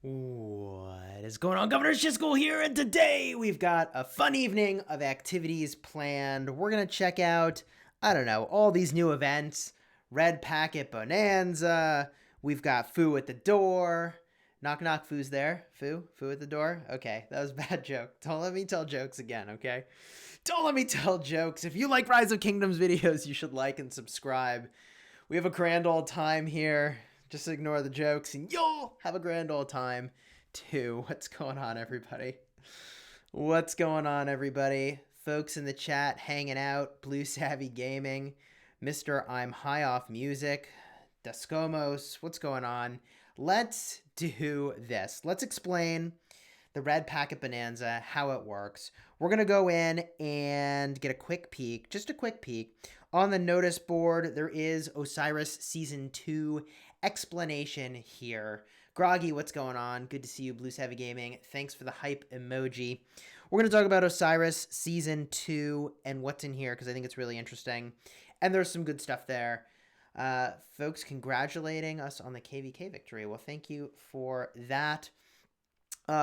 What is going on? Governor Chisgule here, and today we've got a fun evening of activities planned. We're going to check out, I don't know, all these new events. Red Packet Bonanza. We've got Foo at the door. Knock knock, Foo's there. Foo at the door. Okay, that was a bad joke. Don't let me tell jokes again, okay? Don't let me tell jokes. If you like Rise of Kingdoms videos, you should like and subscribe. We have a grand old time here. Just ignore the jokes and you'll have a grand old time too. What's going on, everybody? What's going on, everybody? Folks in the chat hanging out. Blue Savvy Gaming. Mr. I'm High Off Music. Descomos. What's going on? Let's do this. Let's explain the Red Packet Bonanza, how it works. We're going to go in and get a quick peek, just a quick peek. On the notice board, there is Osiris Season 2 explanation here. Groggy, what's going on? Good to see you, Blue Savvy Gaming. Thanks for the hype emoji. We're going to talk about Osiris Season 2 and what's in here because I think it's really interesting. And there's some good stuff there. Folks congratulating us on the KVK victory. Well, thank you for that.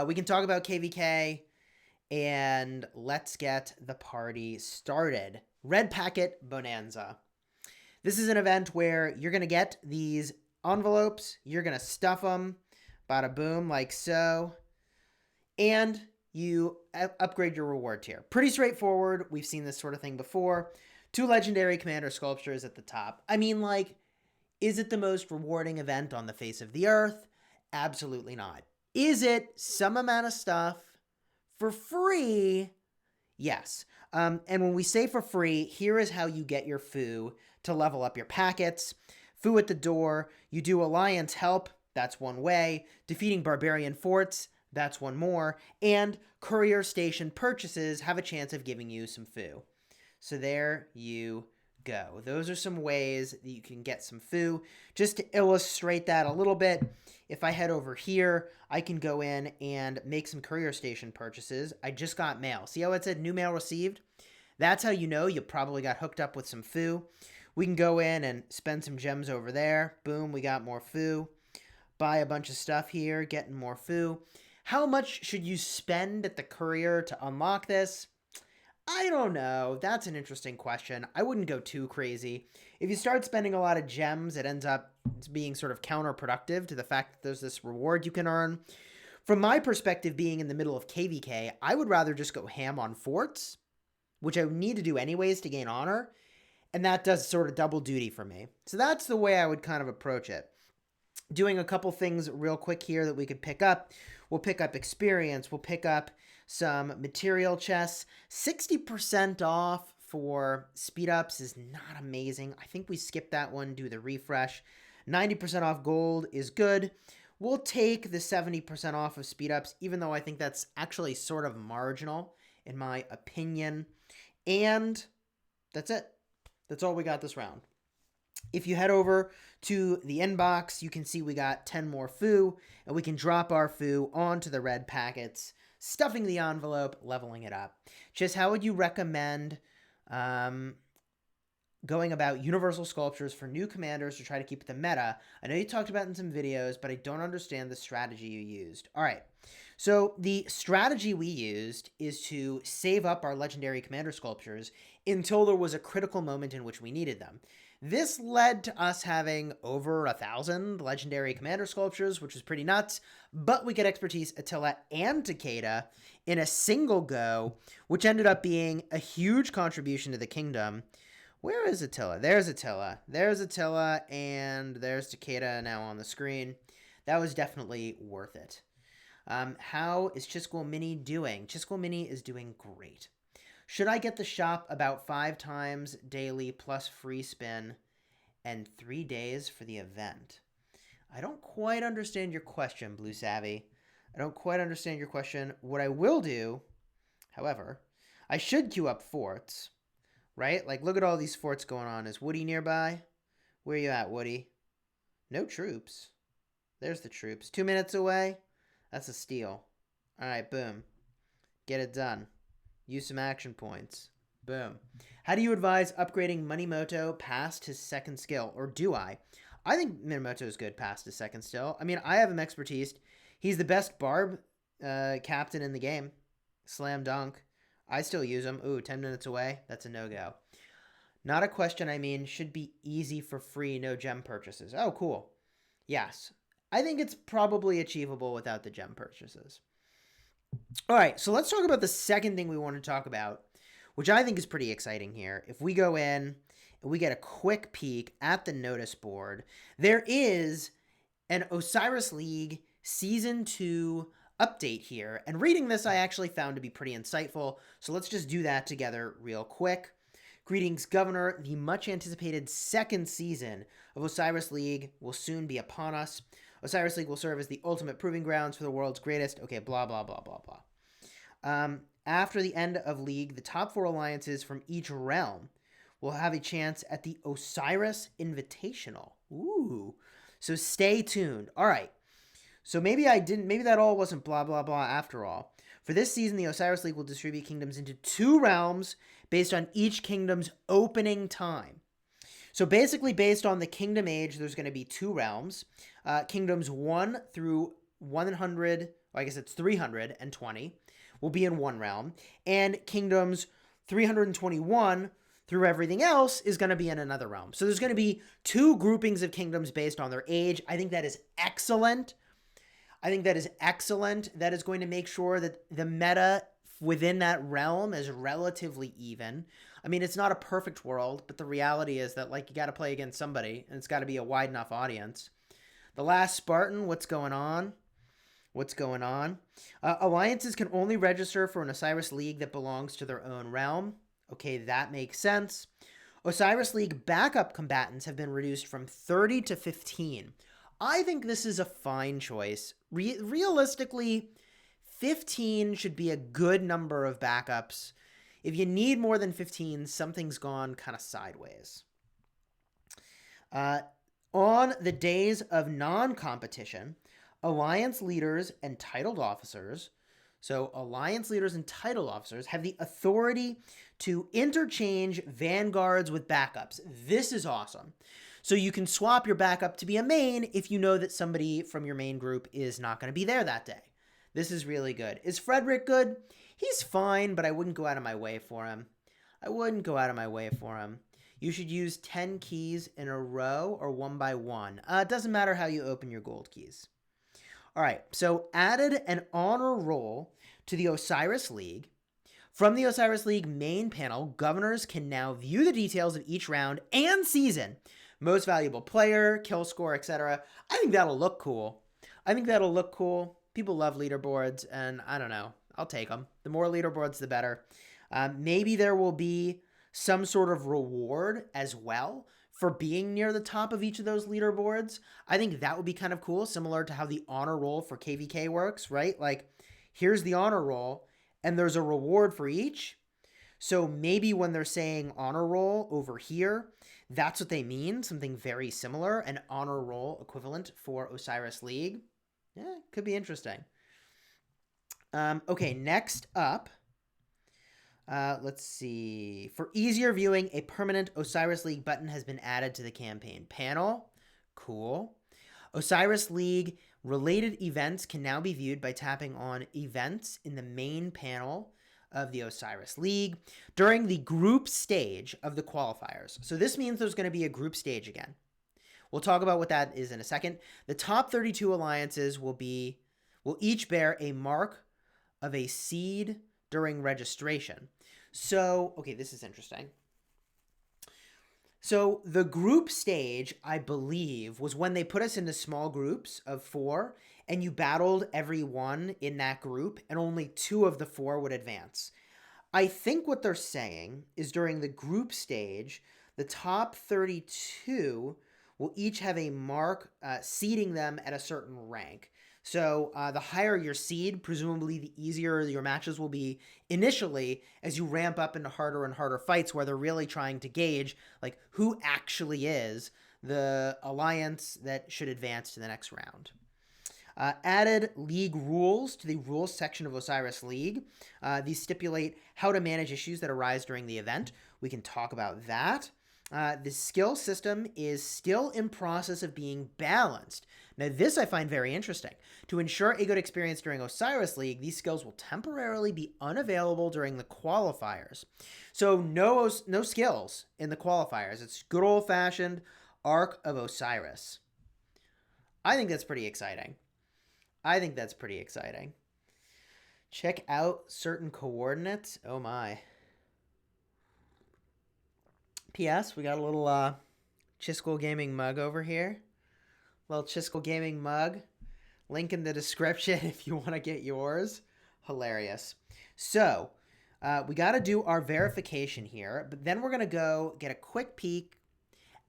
We can talk about KVK and let's get the party started. Red Packet Bonanza. This is an event where you're going to get these envelopes, you're going to stuff them, bada boom, like so, and you upgrade your reward tier. Pretty straightforward. We've seen this sort of thing before. 2 legendary commander sculptures at the top. I mean, like, is it the most rewarding event on the face of the earth? Absolutely not. Is it some amount of stuff for free? Yes. And when we say for free, here is how you get your Foo to level up your packets. Foo at the door, you do Alliance Help, that's one way. Defeating Barbarian Forts, that's one more. And Courier Station purchases have a chance of giving you some Foo. So there you go. Those are some ways that you can get some Foo. Just to illustrate that a little bit, if I head over here, I can go in and make some Courier Station purchases. I just got mail. See how it said new mail received? That's how you know you probably got hooked up with some Foo. We can go in and spend some gems over there. Boom, we got more Foo. Buy a bunch of stuff here, getting more Foo. How much should you spend at the courier to unlock this? I don't know. That's an interesting question. I wouldn't go too crazy. If you start spending a lot of gems, it ends up being sort of counterproductive to the fact that there's this reward you can earn. From my perspective, being in the middle of KVK, I would rather just go ham on forts, which I would need to do anyways to gain honor. And that does sort of double duty for me. So that's the way I would kind of approach it. Doing a couple things real quick here that we could pick up. We'll pick up experience. We'll pick up some material chests. 60% off for speed ups is not amazing. I think we skipped that one, do the refresh. 90% off gold is good. We'll take the 70% off of speed ups, even though I think that's actually sort of marginal in my opinion. And that's it. That's all we got this round. If you head over to the inbox, you can see we got 10 more Foo, and we can drop our Foo onto the red packets, stuffing the envelope, leveling it up. Just how would you recommend going about universal sculptures for new commanders to try to keep the meta? I know you talked about it in some videos, but I don't understand the strategy you used. All right. So the strategy we used is to save up our legendary commander sculptures until there was a critical moment in which we needed them. This led to us having over 1,000 legendary commander sculptures, which was pretty nuts, but we get expertise Attila and Takeda in a single go, which ended up being a huge contribution to the kingdom. Where is Attila? There's Attila. There's Attila, and there's Takeda now on the screen. That was definitely worth it. How is Chisgule Mini doing? Chisgule Mini is doing great. Should I get the shop about 5 times daily plus free spin and 3 days for the event? I don't quite understand your question, Blue Savvy. I don't quite understand your question. What I will do, however, I should queue up forts, right? Like, look at all these forts going on. Is Woody nearby? Where you at, Woody? No troops. There's the troops. 2 minutes away. That's a steal. All right, boom. Get it done. Use some action points. Boom. How do you advise upgrading Monimoto past his second skill? Or do I? I think Minamoto is good past his second skill. I mean, I have him expertised. He's the best Barb captain in the game. Slam dunk. I still use him. Ooh, 10 minutes away. That's a no-go. Not a question, I mean, should be easy for free, no gem purchases. Oh, cool. Yes. I think it's probably achievable without the gem purchases. All right, so let's talk about the second thing we want to talk about, which I think is pretty exciting here. If we go in and we get a quick peek at the notice board, there is an Osiris League Season 2 update here. And reading this, I actually found to be pretty insightful. So let's just do that together real quick. Greetings, Governor. The much-anticipated second season of Osiris League will soon be upon us. Osiris League will serve as the ultimate proving grounds for the world's greatest. Okay, blah, blah, blah, blah, blah. After the end of League, the top 4 alliances from each realm will have a chance at the Osiris Invitational. Ooh. So stay tuned. All right. So maybe that all wasn't blah, blah, blah after all. For this season, the Osiris League will distribute kingdoms into 2 realms based on each kingdom's opening time. So basically, based on the kingdom age, there's going to be 2 realms. Kingdoms 1 through 100, I guess it's 320, will be in one realm. And kingdoms 321 through everything else is going to be in another realm. So there's going to be 2 groupings of kingdoms based on their age. I think that is excellent. That is going to make sure that the meta within that realm is relatively even. I mean, it's not a perfect world, but the reality is that, like, you got to play against somebody, and it's got to be a wide enough audience. The Last Spartan, what's going on? Alliances can only register for an Osiris League that belongs to their own realm. Okay, that makes sense. Osiris League backup combatants have been reduced from 30 to 15. I think this is a fine choice. Realistically, 15 should be a good number of backups. If you need more than 15, something's gone kind of sideways. On the days of non-competition, alliance leaders and titled officers, have the authority to interchange vanguards with backups. This is awesome. So you can swap your backup to be a main if you know that somebody from your main group is not going to be there that day. This is really good. Is Frederick good? He's fine, but I wouldn't go out of my way for him. You should use 10 keys in a row or one by one. It doesn't matter how you open your gold keys. All right, so added an honor roll to the Osiris League. From the Osiris League main panel, governors can now view the details of each round and season. Most valuable player, kill score, etc. I think that'll look cool. People love leaderboards, and I don't know. I'll take them. The more leaderboards, the better. Maybe there will be some sort of reward as well for being near the top of each of those leaderboards. I think that would be kind of cool, similar to how the honor roll for KVK works, right? Like, here's the honor roll, and there's a reward for each. So maybe when they're saying honor roll over here, that's what they mean, something very similar, an honor roll equivalent for Osiris League. Yeah, could be interesting. Okay, next up, let's see. For easier viewing, a permanent Osiris League button has been added to the campaign panel. Cool. Osiris League related events can now be viewed by tapping on events in the main panel of the Osiris League during the group stage of the qualifiers. So this means there's going to be a group stage again. We'll talk about what that is in a second. The top 32 alliances will each bear a mark of a seed during registration. So, okay, this is interesting. So the group stage, I believe, was when they put us into small groups of 4, and you battled everyone in that group, and only 2 of the 4 would advance. I think what they're saying is during the group stage, the top 32 will each have a mark seeding them at a certain rank. So the higher your seed, presumably the easier your matches will be initially as you ramp up into harder and harder fights where they're really trying to gauge like who actually is the alliance that should advance to the next round. Added league rules to the rules section of Osiris League. These stipulate how to manage issues that arise during the event. We can talk about that. The skill system is still in process of being balanced. Now, this I find very interesting. To ensure a good experience during Osiris League, these skills will temporarily be unavailable during the qualifiers. So no skills in the qualifiers. It's good old-fashioned Ark of Osiris. I think that's pretty exciting. Check out certain coordinates. Oh my. P.S. We got a little Chisgule Gaming mug over here. Little Chisgule Gaming mug. Link in the description if you want to get yours. Hilarious. So, we got to do our verification here, but then we're going to go get a quick peek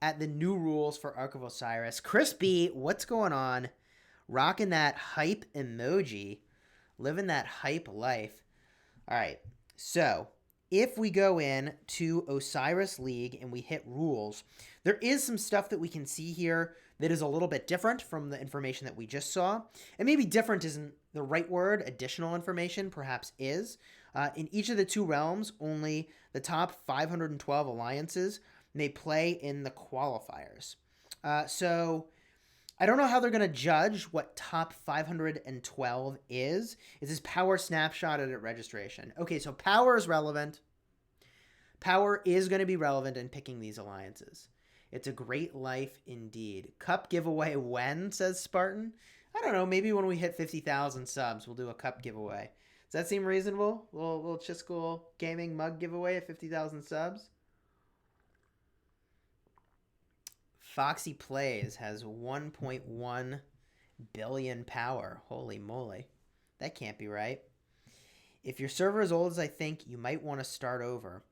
at the new rules for Ark of Osiris. Chris B, what's going on? Rocking that hype emoji. Living that hype life. All right, so if we go in to Osiris League and we hit rules, there is some stuff that we can see here that is a little bit different from the information that we just saw. And maybe different isn't the right word. Additional information perhaps is. In each of the two realms, only the top 512 alliances may play in the qualifiers. So I don't know how they're going to judge what top 512 is. Is this power snapshotted at registration? Okay, so power is relevant. Power is going to be relevant in picking these alliances. It's a great life indeed. Cup giveaway when, says Spartan? I don't know, maybe when we hit 50,000 subs, we'll do a cup giveaway. Does that seem reasonable? Little Chisgule Gaming mug giveaway at 50,000 subs? Foxy Plays has 1.1 billion power. Holy moly. That can't be right. If your server is old as I think, you might want to start over.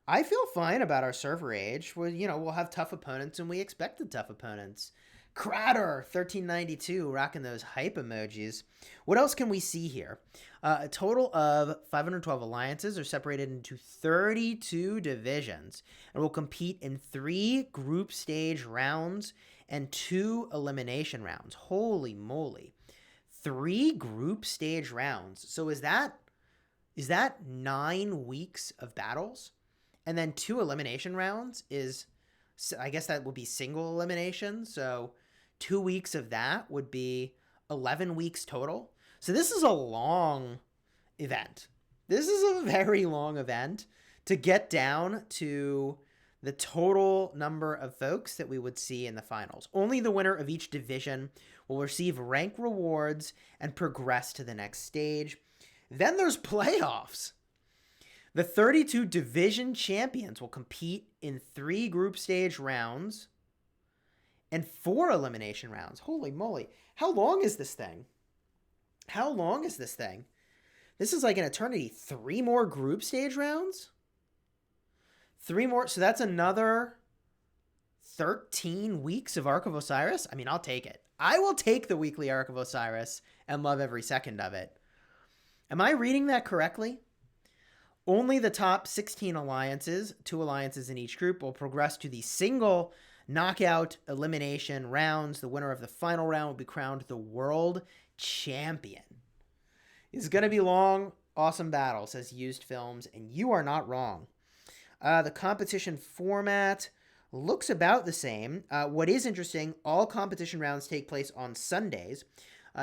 I feel fine about our server age. We'll have tough opponents, and we expected tough opponents. Cratter 1392 rocking those hype emojis. What else can we see here? A total of 512 alliances are separated into 32 divisions and will compete in 3 group stage rounds and 2 elimination rounds. Holy moly. 3 group stage rounds. So is that 9 weeks of battles? And then 2 elimination rounds I guess that would be single elimination. So 2 weeks of that would be 11 weeks total. So this is a long event. This is a very long event to get down to the total number of folks that we would see in the finals. Only the winner of each division will receive rank rewards and progress to the next stage. Then there's playoffs. The 32 division champions will compete in 3 group stage rounds and 4 elimination rounds. Holy moly. How long is this thing? This is like an eternity. 3 more group stage rounds? 3 more. So that's another 13 weeks of Ark of Osiris? I mean, I'll take it. I will take the weekly Ark of Osiris and love every second of it. Am I reading that correctly? Only the top 16 alliances, 2 alliances in each group, will progress to the single knockout elimination rounds. The winner of the final round will be crowned the world champion. It's going to be long, awesome battle, says Used Films, and you are not wrong. The competition format looks about the same. What is interesting, all competition rounds take place on Sundays.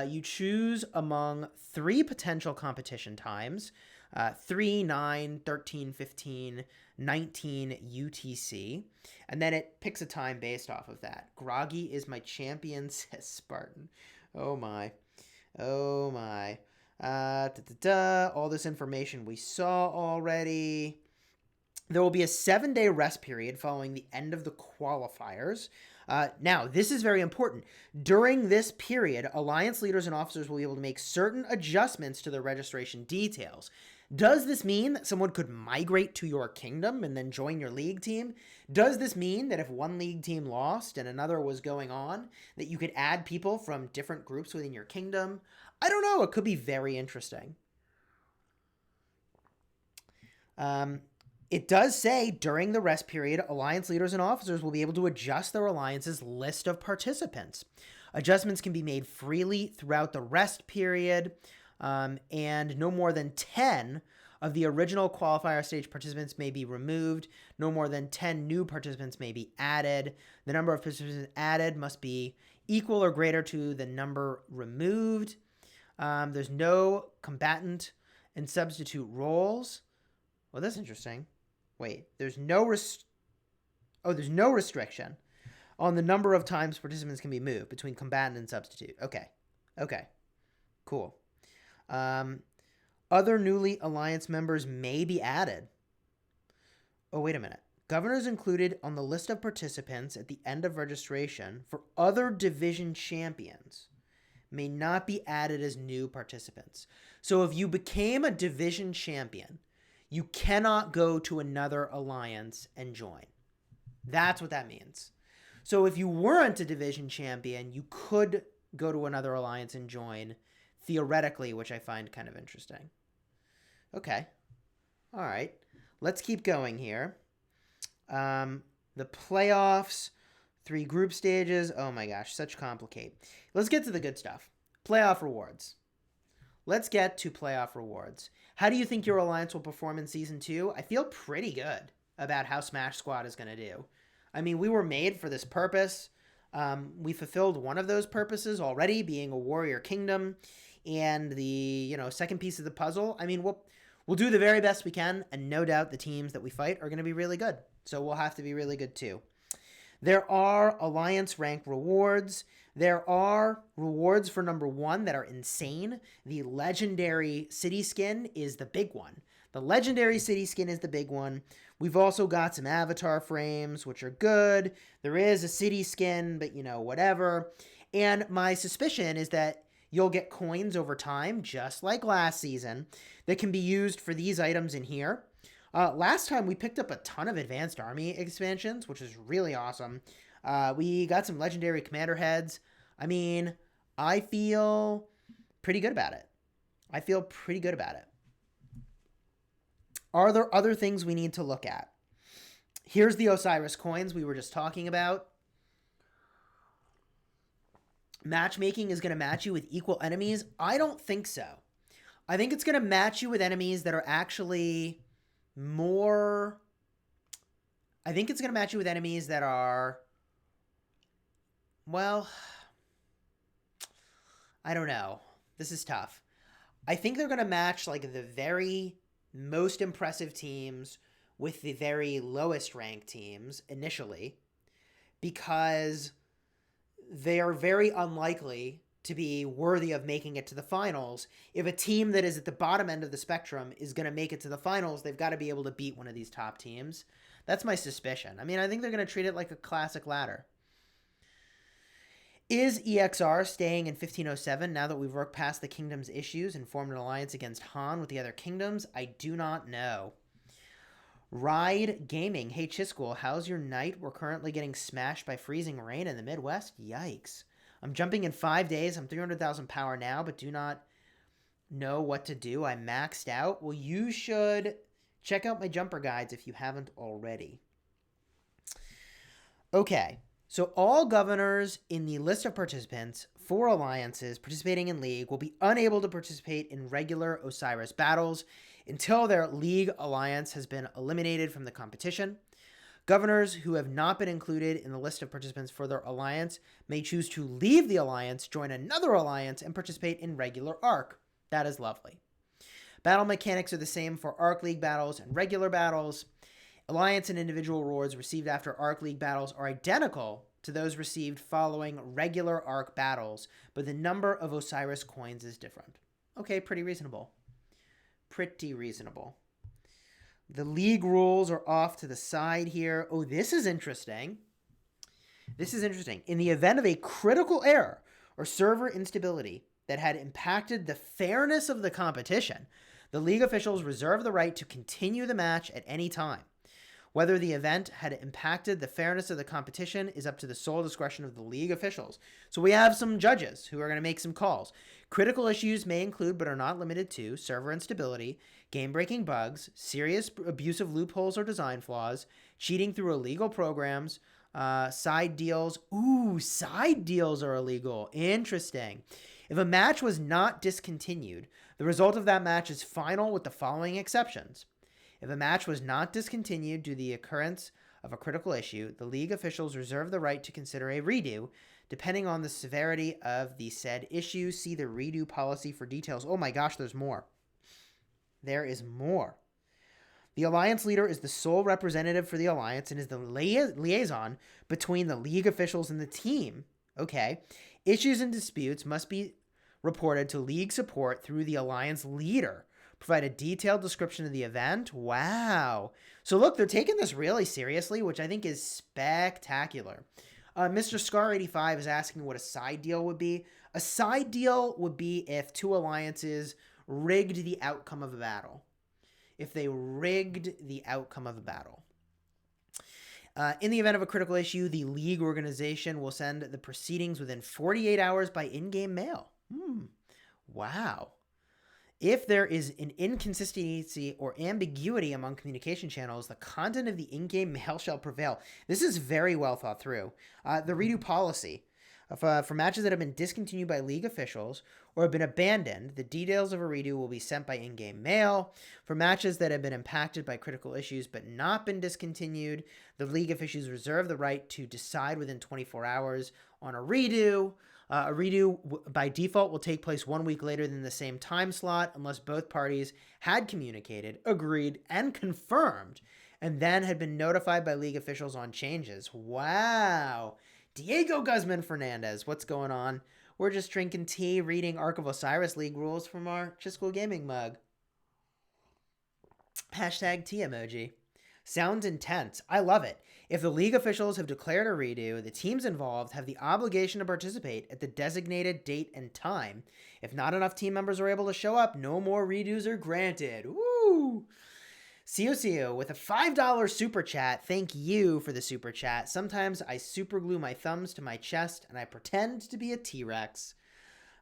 You choose among 3 potential competition times, 3, 9, 13, 15, 19 UTC, and then it picks a time based off of that. Groggy is my champion, says Spartan. Oh my. All this information we saw already. There will be a 7-day rest period following the end of the qualifiers. Now, this is very important. During this period, alliance leaders and officers will be able to make certain adjustments to their registration details. Does this mean that someone could migrate to your kingdom and then join your league team? Does this mean that if one league team lost and another was going on, that you could add people from different groups within your kingdom? I don't know. It could be very interesting. It does say during the rest period, alliance leaders and officers will be able to adjust their alliance's list of participants. Adjustments can be made freely throughout the rest period, and no more than 10 of the original qualifier stage participants may be removed. No more than 10 new participants may be added. The number of participants added must be equal or greater to the number removed. There's no combatant and substitute roles. Well, that's interesting. Wait, there's no restriction on the number of times participants can be moved between combatant and substitute. Okay. Cool. Other newly alliance members may be added. Oh, wait a minute. Governors included on the list of participants at the end of registration for other division champions may not be added as new participants. So if you became a division champion, you cannot go to another alliance and join. That's what that means. So if you weren't a division champion, you could go to another alliance and join, theoretically, which I find kind of interesting. Okay. All right. Let's keep going here. The playoffs, 3 group stages. Oh my gosh, such complicate. Let's get to the good stuff. Playoff rewards. Let's get to playoff rewards. How do you think your alliance will perform in Season 2? I feel pretty good about how Smash Squad is going to do. I mean, we were made for this purpose. We fulfilled one of those purposes already, being a warrior kingdom. And the, second piece of the puzzle, I mean, we'll do the very best we can, and no doubt the teams that we fight are going to be really good. So we'll have to be really good too. There are alliance rank rewards. There are rewards for number 1 that are insane. The legendary city skin is the big one. The legendary city skin is the big one. We've also got some avatar frames, which are good. There is a city skin, but whatever. And my suspicion is that you'll get coins over time, just like last season, that can be used for these items in here. Last time we picked up a ton of advanced army expansions, which is really awesome. We got some legendary commander heads. I mean, I feel pretty good about it. Are there other things we need to look at? Here's the Osiris coins we were just talking about. Matchmaking is going to match you with equal enemies. I don't think so. I think it's going to match you with enemies that are actually more... I think it's going to match you with enemies that are... Well, I don't know. This is tough. I think they're going to match like the very most impressive teams with the very lowest ranked teams initially, because they are very unlikely to be worthy of making it to the finals. If a team that is at the bottom end of the spectrum is going to make it to the finals, they've got to be able to beat one of these top teams. That's my suspicion. I mean, I think they're going to treat it like a classic ladder. Is EXR staying in 1507 now that we've worked past the kingdom's issues and formed an alliance against Han with the other kingdoms? I do not know. Ride Gaming. Hey, Chisgule, how's your night? We're currently getting smashed by freezing rain in the Midwest. Yikes. I'm jumping in 5 days. I'm 300,000 power now, but do not know what to do. I'm maxed out. Well, you should check out my jumper guides if you haven't already. Okay. So all governors in the list of participants for alliances participating in League will be unable to participate in regular Osiris battles until their League alliance has been eliminated from the competition. Governors who have not been included in the list of participants for their alliance may choose to leave the alliance, join another alliance, and participate in regular Arc. That is lovely. Battle mechanics are the same for Arc League battles and regular battles. Alliance and individual rewards received after Arc League battles are identical to those received following regular Arc battles, but the number of Osiris coins is different. Okay, pretty reasonable. The League rules are off to the side here. Oh, this is interesting. In the event of a critical error or server instability that had impacted the fairness of the competition, the League officials reserve the right to continue the match at any time. Whether the event had impacted the fairness of the competition is up to the sole discretion of the League officials. So we have some judges who are going to make some calls. Critical issues may include, but are not limited to, server instability, game-breaking bugs, serious abusive loopholes or design flaws, cheating through illegal programs, side deals. Ooh, side deals are illegal. Interesting. If a match was not discontinued, the result of that match is final with the following exceptions. If a match was not discontinued due to the occurrence of a critical issue, the league officials reserve the right to consider a redo, depending on the severity of the said issue. See the redo policy for details. Oh my gosh, there's more. There is more. The alliance leader is the sole representative for the alliance and is the liaison between the league officials and the team. Okay. Issues and disputes must be reported to league support through the alliance leader. Provide a detailed description of the event. Wow. So look, they're taking this really seriously, which I think is spectacular. Mr. Scar85 is asking what a side deal would be. A side deal would be if two alliances rigged the outcome of a battle. If they rigged the outcome of a battle. In the event of a critical issue, the league organization will send the proceedings within 48 hours by in-game mail. Wow. If there is an inconsistency or ambiguity among communication channels, the content of the in-game mail shall prevail. This is very well thought through. The redo policy. For matches that have been discontinued by league officials or have been abandoned, the details of a redo will be sent by in-game mail. For matches that have been impacted by critical issues but not been discontinued, the league officials reserve the right to decide within 24 hours on a redo. A redo by default will take place 1 week later than the same time slot unless both parties had communicated, agreed, and confirmed, and then had been notified by league officials on changes. Wow. Diego Guzman Fernandez, what's going on? We're just drinking tea, reading Ark of Osiris League rules from our Chisgule gaming mug. Hashtag tea emoji. Sounds intense. I love it. If the league officials have declared a redo, the teams involved have the obligation to participate at the designated date and time. If not enough team members are able to show up, no more redos are granted. Woo! COCO with a $5 super chat. Thank you for the super chat. Sometimes I super glue my thumbs to my chest and I pretend to be a T-Rex.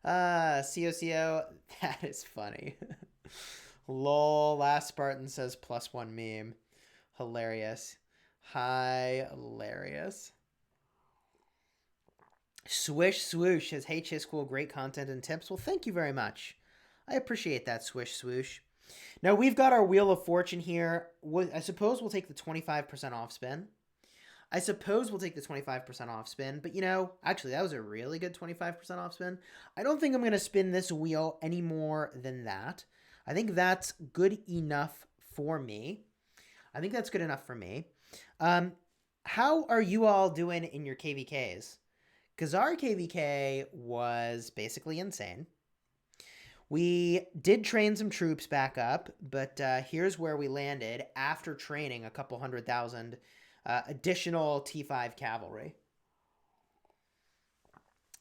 COCO, that is funny. Lol, Last Spartan says +1 meme. Hilarious. Hilarious. Swish Swoosh says, hey Chisgule, great content and tips. Well, thank you very much. I appreciate that, Swish Swoosh. Now, we've got our Wheel of Fortune here. I suppose we'll take the 25% off spin. But, you know, actually, that was a really good 25% off spin. I don't think I'm going to spin this wheel any more than that. I think that's good enough for me. How are you all doing in your KVKs? Because our KVK was basically insane. We did train some troops back up, but here's where we landed after training a couple 100,000 additional T5 cavalry.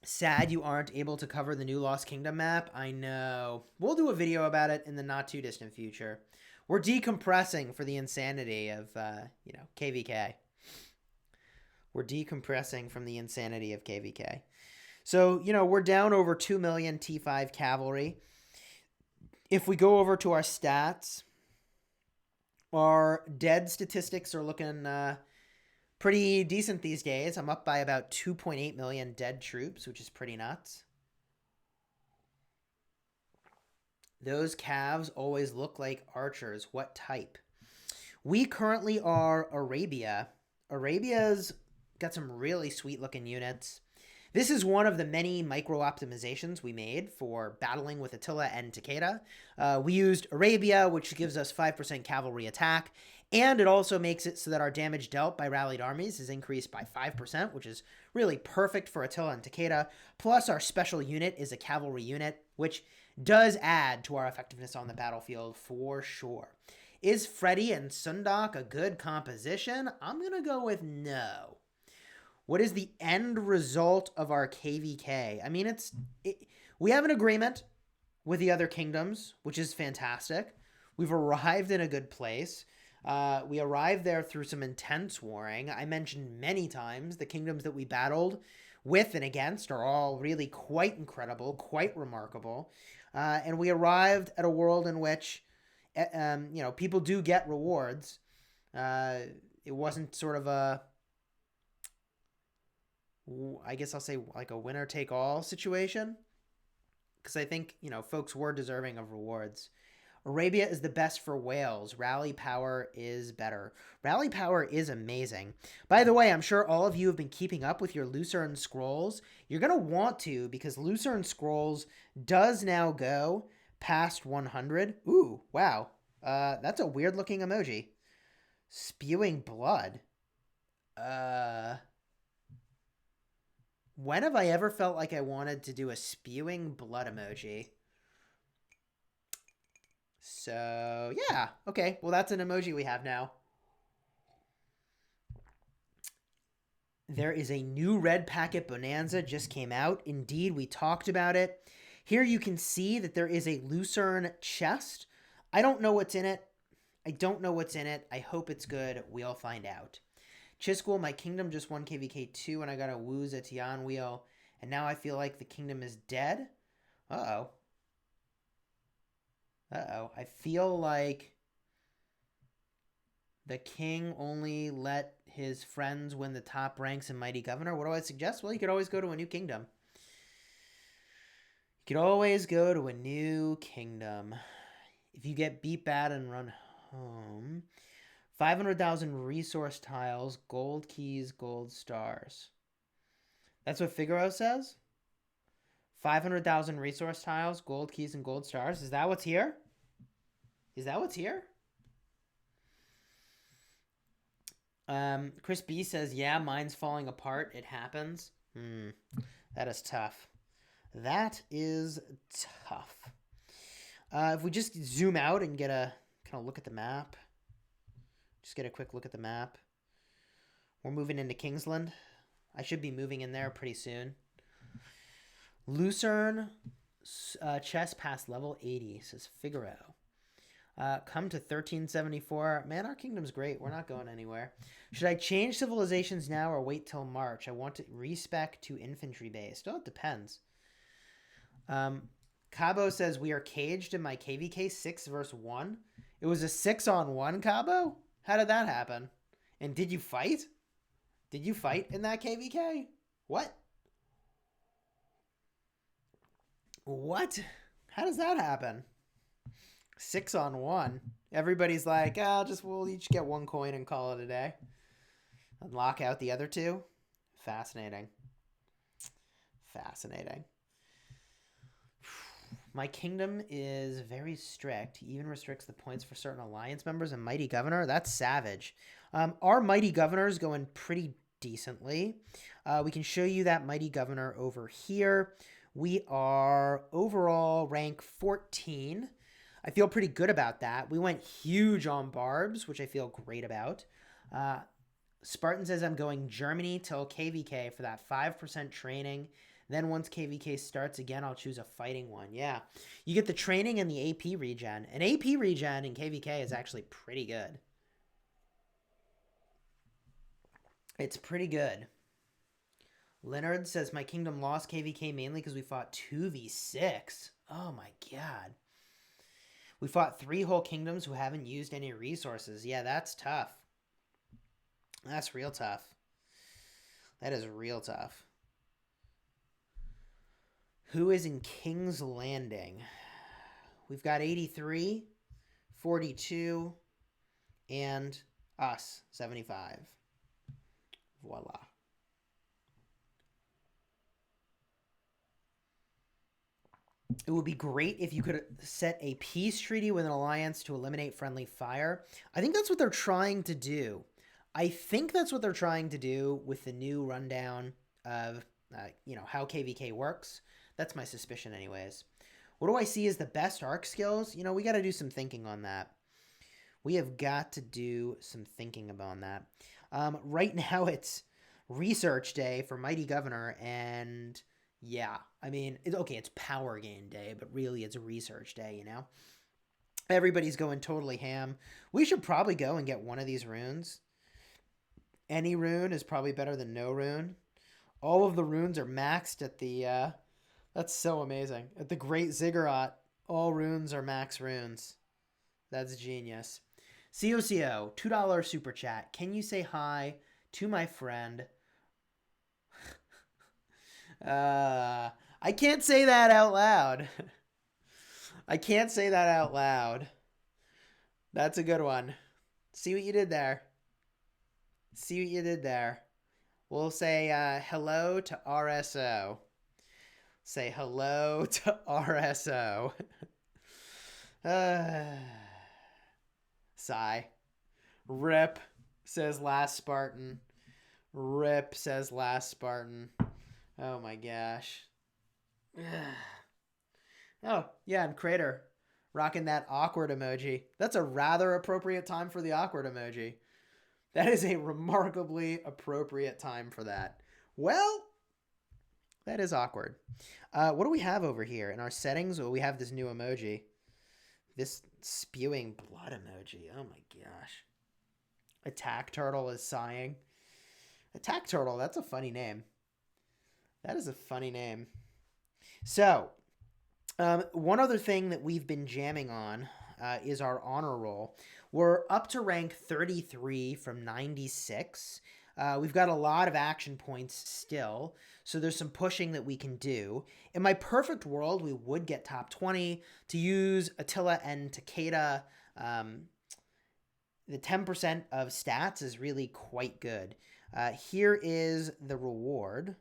Sad you aren't able to cover the new Lost Kingdom map. I know. We'll do a video about it in the not too distant future. We're decompressing for the insanity of, KVK. We're decompressing from the insanity of KVK. So, we're down over 2 million T5 cavalry. If we go over to our stats, our dead statistics are looking pretty decent these days. I'm up by about 2.8 million dead troops, which is pretty nuts. Those calves always look like archers. What type? We currently are Arabia. Arabia's got some really sweet looking units. This is one of the many micro optimizations we made for battling with Attila and Takeda. We used Arabia, which gives us 5% cavalry attack, and it also makes it so that our damage dealt by rallied armies is increased by 5%, which is really perfect for Attila and Takeda. Plus, our special unit is a cavalry unit, which does add to our effectiveness on the battlefield for sure. Is Freddy and Sundok a good composition? I'm going to go with no. What is the end result of our KVK? I mean, we have an agreement with the other kingdoms, which is fantastic. We've arrived in a good place. We arrived there through some intense warring. I mentioned many times the kingdoms that we battled with and against are all really quite incredible, quite remarkable. And we arrived at a world in which, people do get rewards. It wasn't sort of I guess I'll say like a winner-take-all situation. because I think, folks were deserving of rewards. Arabia is the best for whales. Rally power is better. Rally power is amazing. By the way, I'm sure all of you have been keeping up with your Lucerne Scrolls. You're going to want to, because Lucerne Scrolls does now go past 100. Ooh, wow. That's a weird looking emoji. Spewing blood. When have I ever felt like I wanted to do a spewing blood emoji? So, yeah. Okay, well, that's an emoji we have now. There is a new Red Packet Bonanza just came out. Indeed, we talked about it. Here you can see that there is a Lucerne chest. I don't know what's in it. I hope it's good. We'll find out. Chisgule, my kingdom just won KVK2 and I got a Woo's at Tian wheel. And now I feel like the kingdom is dead. Uh-oh. I feel like the king only let his friends win the top ranks in Mighty Governor. What do I suggest? Well, you could always go to a new kingdom. If you get beat bad and run home. 500,000 resource tiles, gold keys, gold stars. That's what Figaro says? 500,000 resource tiles, gold keys, and gold stars. Is that what's here? Chris B says, yeah, mine's falling apart. It happens. That is tough. If we just zoom out and get a kind of look at the map. Just get a quick look at the map. We're moving into Kingsland. I should be moving in there pretty soon. Lucerne chess past level 80, says Figaro. Come to 1374. Man, our kingdom's great. We're not going anywhere. Should I change civilizations now or wait till March? I want to respec to infantry based. Well, it depends. Cabo says we are caged in my KVK 6 versus 1. It was a 6-on-1, Cabo? How did that happen? And did you fight? Did you fight in that KVK? What? How does that happen? 6-on-1. Everybody's like, we'll each get 1 coin and call it a day. And lock out the other 2. Fascinating. My kingdom is very strict. He even restricts the points for certain alliance members and Mighty Governor. That's savage. Our Mighty Governor is going pretty decently. We can show you that Mighty Governor over here. We are overall rank 14. I feel pretty good about that. We went huge on barbs, which I feel great about. Spartan says I'm going Germany till KVK for that 5% training. Then once KVK starts again, I'll choose a fighting one. Yeah, you get the training and the AP regen. An AP regen in KVK is actually pretty good. It's pretty good. Leonard says my kingdom lost KVK mainly because we fought 2v6. Oh my god. We fought 3 whole kingdoms who haven't used any resources. Yeah, that's tough. That's real tough. That is real tough. Who is in King's Landing? We've got 83, 42, and us, 75. Voila. It would be great if you could set a peace treaty with an alliance to eliminate friendly fire. I think that's what they're trying to do. With the new rundown of, how KVK works. That's my suspicion anyways. What do I see as the best arc skills? We got to do some thinking on that. We have got to do some thinking about that. Right now it's research day for Mighty Governor, and yeah, I mean, it's power gain day, but really it's a research day, Everybody's going totally ham. We should probably go and get one of these runes. Any rune is probably better than no rune. All of the runes are maxed at the... That's so amazing. At the Great Ziggurat, all runes are max runes. That's genius. COCO, $2 super chat. Can you say hi to my friend? I I can't say that out loud. I can't say that out loud. That's a good one. See what you did there. See what you did there. We'll say hello to RSO. Say hello to RSO. Sigh. Rip, says last Spartan. Rip, says last Spartan. Oh my gosh. Oh, yeah, and Crater. Rocking that awkward emoji. That's a rather appropriate time for the awkward emoji. That is a remarkably appropriate time for that. Well, that is awkward. What do we have over here? In our settings, well, we have this new emoji. This spewing blood emoji. Oh my gosh. Attack Turtle is sighing. Attack Turtle, that's a funny name. That is a funny name. So, one other thing that we've been jamming on is our honor roll. We're up to rank 33 from 96. We've got a lot of action points still, so there's some pushing that we can do. In my perfect world, we would get top 20 to use Attila and Takeda. The 10% of stats is really quite good. Here is the reward.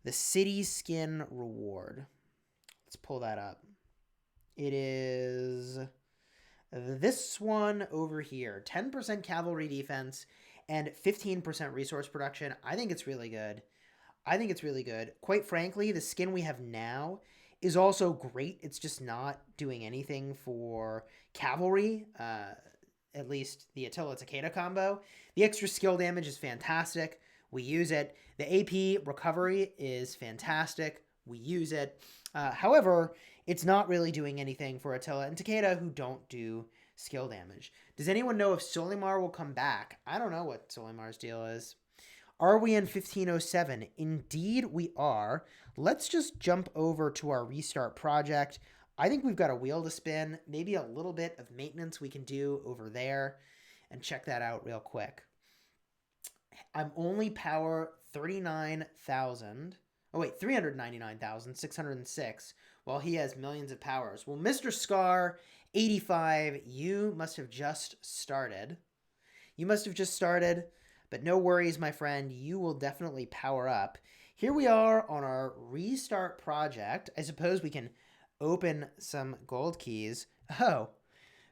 The City Skin reward. Let's pull that up. It is this one over here. 10% cavalry defense and 15% resource production. I think it's really good. Quite frankly, the skin we have now is also great. It's just not doing anything for cavalry, at least the Attila Takeda combo. The extra skill damage is fantastic. We use it. The AP recovery is fantastic. We use it. However, it's not really doing anything for Attila and Takeda, who don't do skill damage. Does anyone know if Solimar will come back? I don't know what Solimar's deal is. Are we in 1507? Indeed, we are. Let's just jump over to our restart project. I think we've got a wheel to spin, maybe a little bit of maintenance we can do over there, and check that out real quick. I'm only power 39,000. Oh, wait, 399,606, while he has millions of powers. Well, Mr. Scar, 85, you must have just started. But no worries, my friend. You will definitely power up. Here we are on our restart project. I suppose we can open some gold keys. Oh,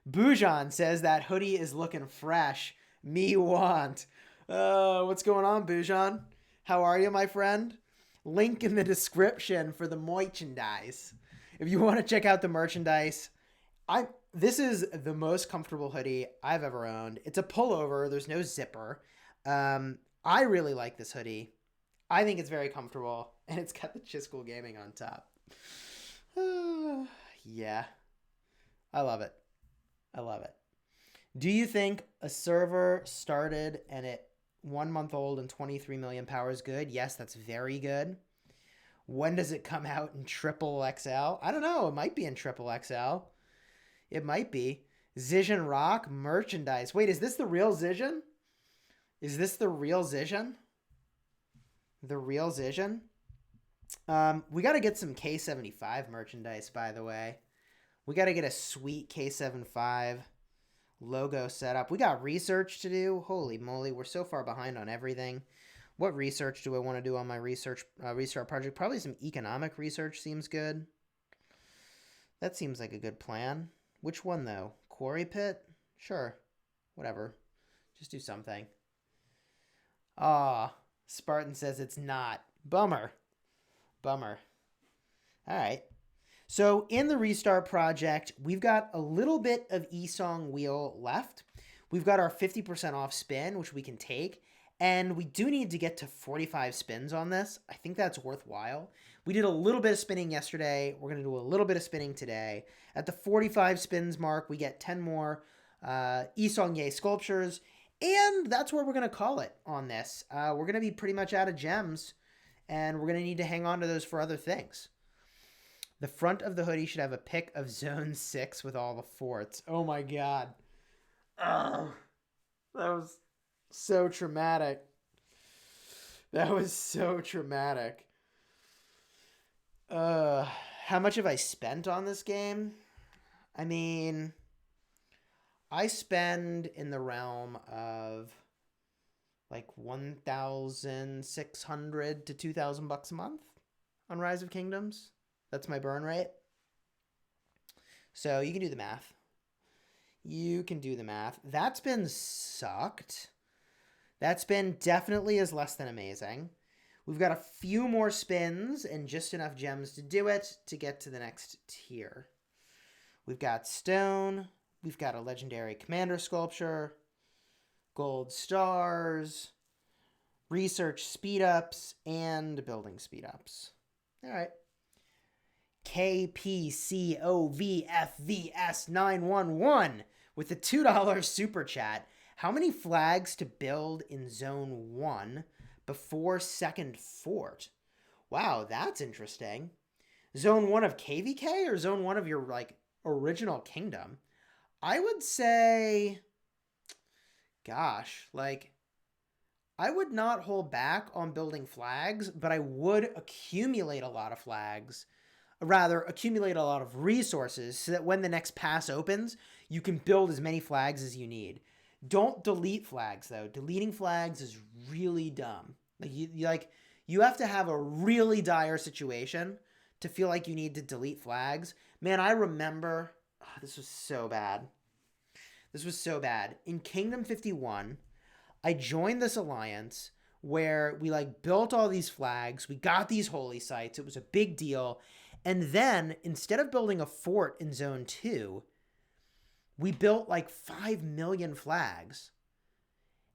Bujan says that hoodie is looking fresh. Me want. What's going on, Bujan? How are you, my friend? Link in the description for the merchandise. If you want to check out the merchandise, this is the most comfortable hoodie I've ever owned. It's a pullover. There's no zipper. I really like this hoodie. I think it's very comfortable, and it's got the Chisgule Gaming on top. Yeah. I love it. Do you think a server started and it 1 month old and 23 million power is good? Yes, that's very good. When does it come out in triple XL? I don't know. It might be in triple XL. It might be. Zision Rock merchandise. Wait, is this the real Zision? The real Zision? We got to get some K75 merchandise, by the way. We got to get a sweet K75 logo set up. We got research to do. Holy moly, we're so far behind on everything. What research do I want to do on my restart project? Probably some economic research seems good. That seems like a good plan. Which one, though? Quarry pit? Sure. Whatever. Just do something. Spartan says it's not. Bummer. All right. So in the restart project, we've got a little bit of Esong wheel left. We've got our 50% off spin, which we can take. And we do need to get to 45 spins on this. I think that's worthwhile. We did a little bit of spinning yesterday. We're going to do a little bit of spinning today. At the 45 spins mark, we get 10 more Esong Ye sculptures. And that's where we're going to call it on this. We're going to be pretty much out of gems. And we're going to need to hang on to those for other things. The front of the hoodie should have a pic of Zone 6 with all the forts. Oh my god. Oh, that was so traumatic. Uh, how much have I spent on this game? I mean, I spend in the realm of like 1,600 to 2,000 bucks a month on Rise of Kingdoms. That's my burn rate. So you can do the math. You can do the math. That's been sucked. That's been definitely is less than amazing. We've got a few more spins and just enough gems to do it to get to the next tier. We've got stone. We've got a legendary commander sculpture, gold stars, research speed ups, and building speed ups. All right. KPCOVFVS911 with the $2 super chat. How many flags to build in Zone 1 before second fort? Wow, that's interesting. Zone 1 of KVK or Zone 1 of your like original kingdom? I would say, gosh, like I would not hold back on building flags, but I would accumulate a lot of flags. Rather, accumulate a lot of resources so that when the next pass opens, you can build as many flags as you need. Don't delete flags, though. Deleting flags is really dumb. You have to have a really dire situation to feel like you need to delete flags. Man, I remember, this was so bad. This was so bad. In Kingdom 51, I joined this alliance where we like built all these flags. We got these holy sites. It was a big deal. And then instead of building a fort in Zone 2, we built like 5 million flags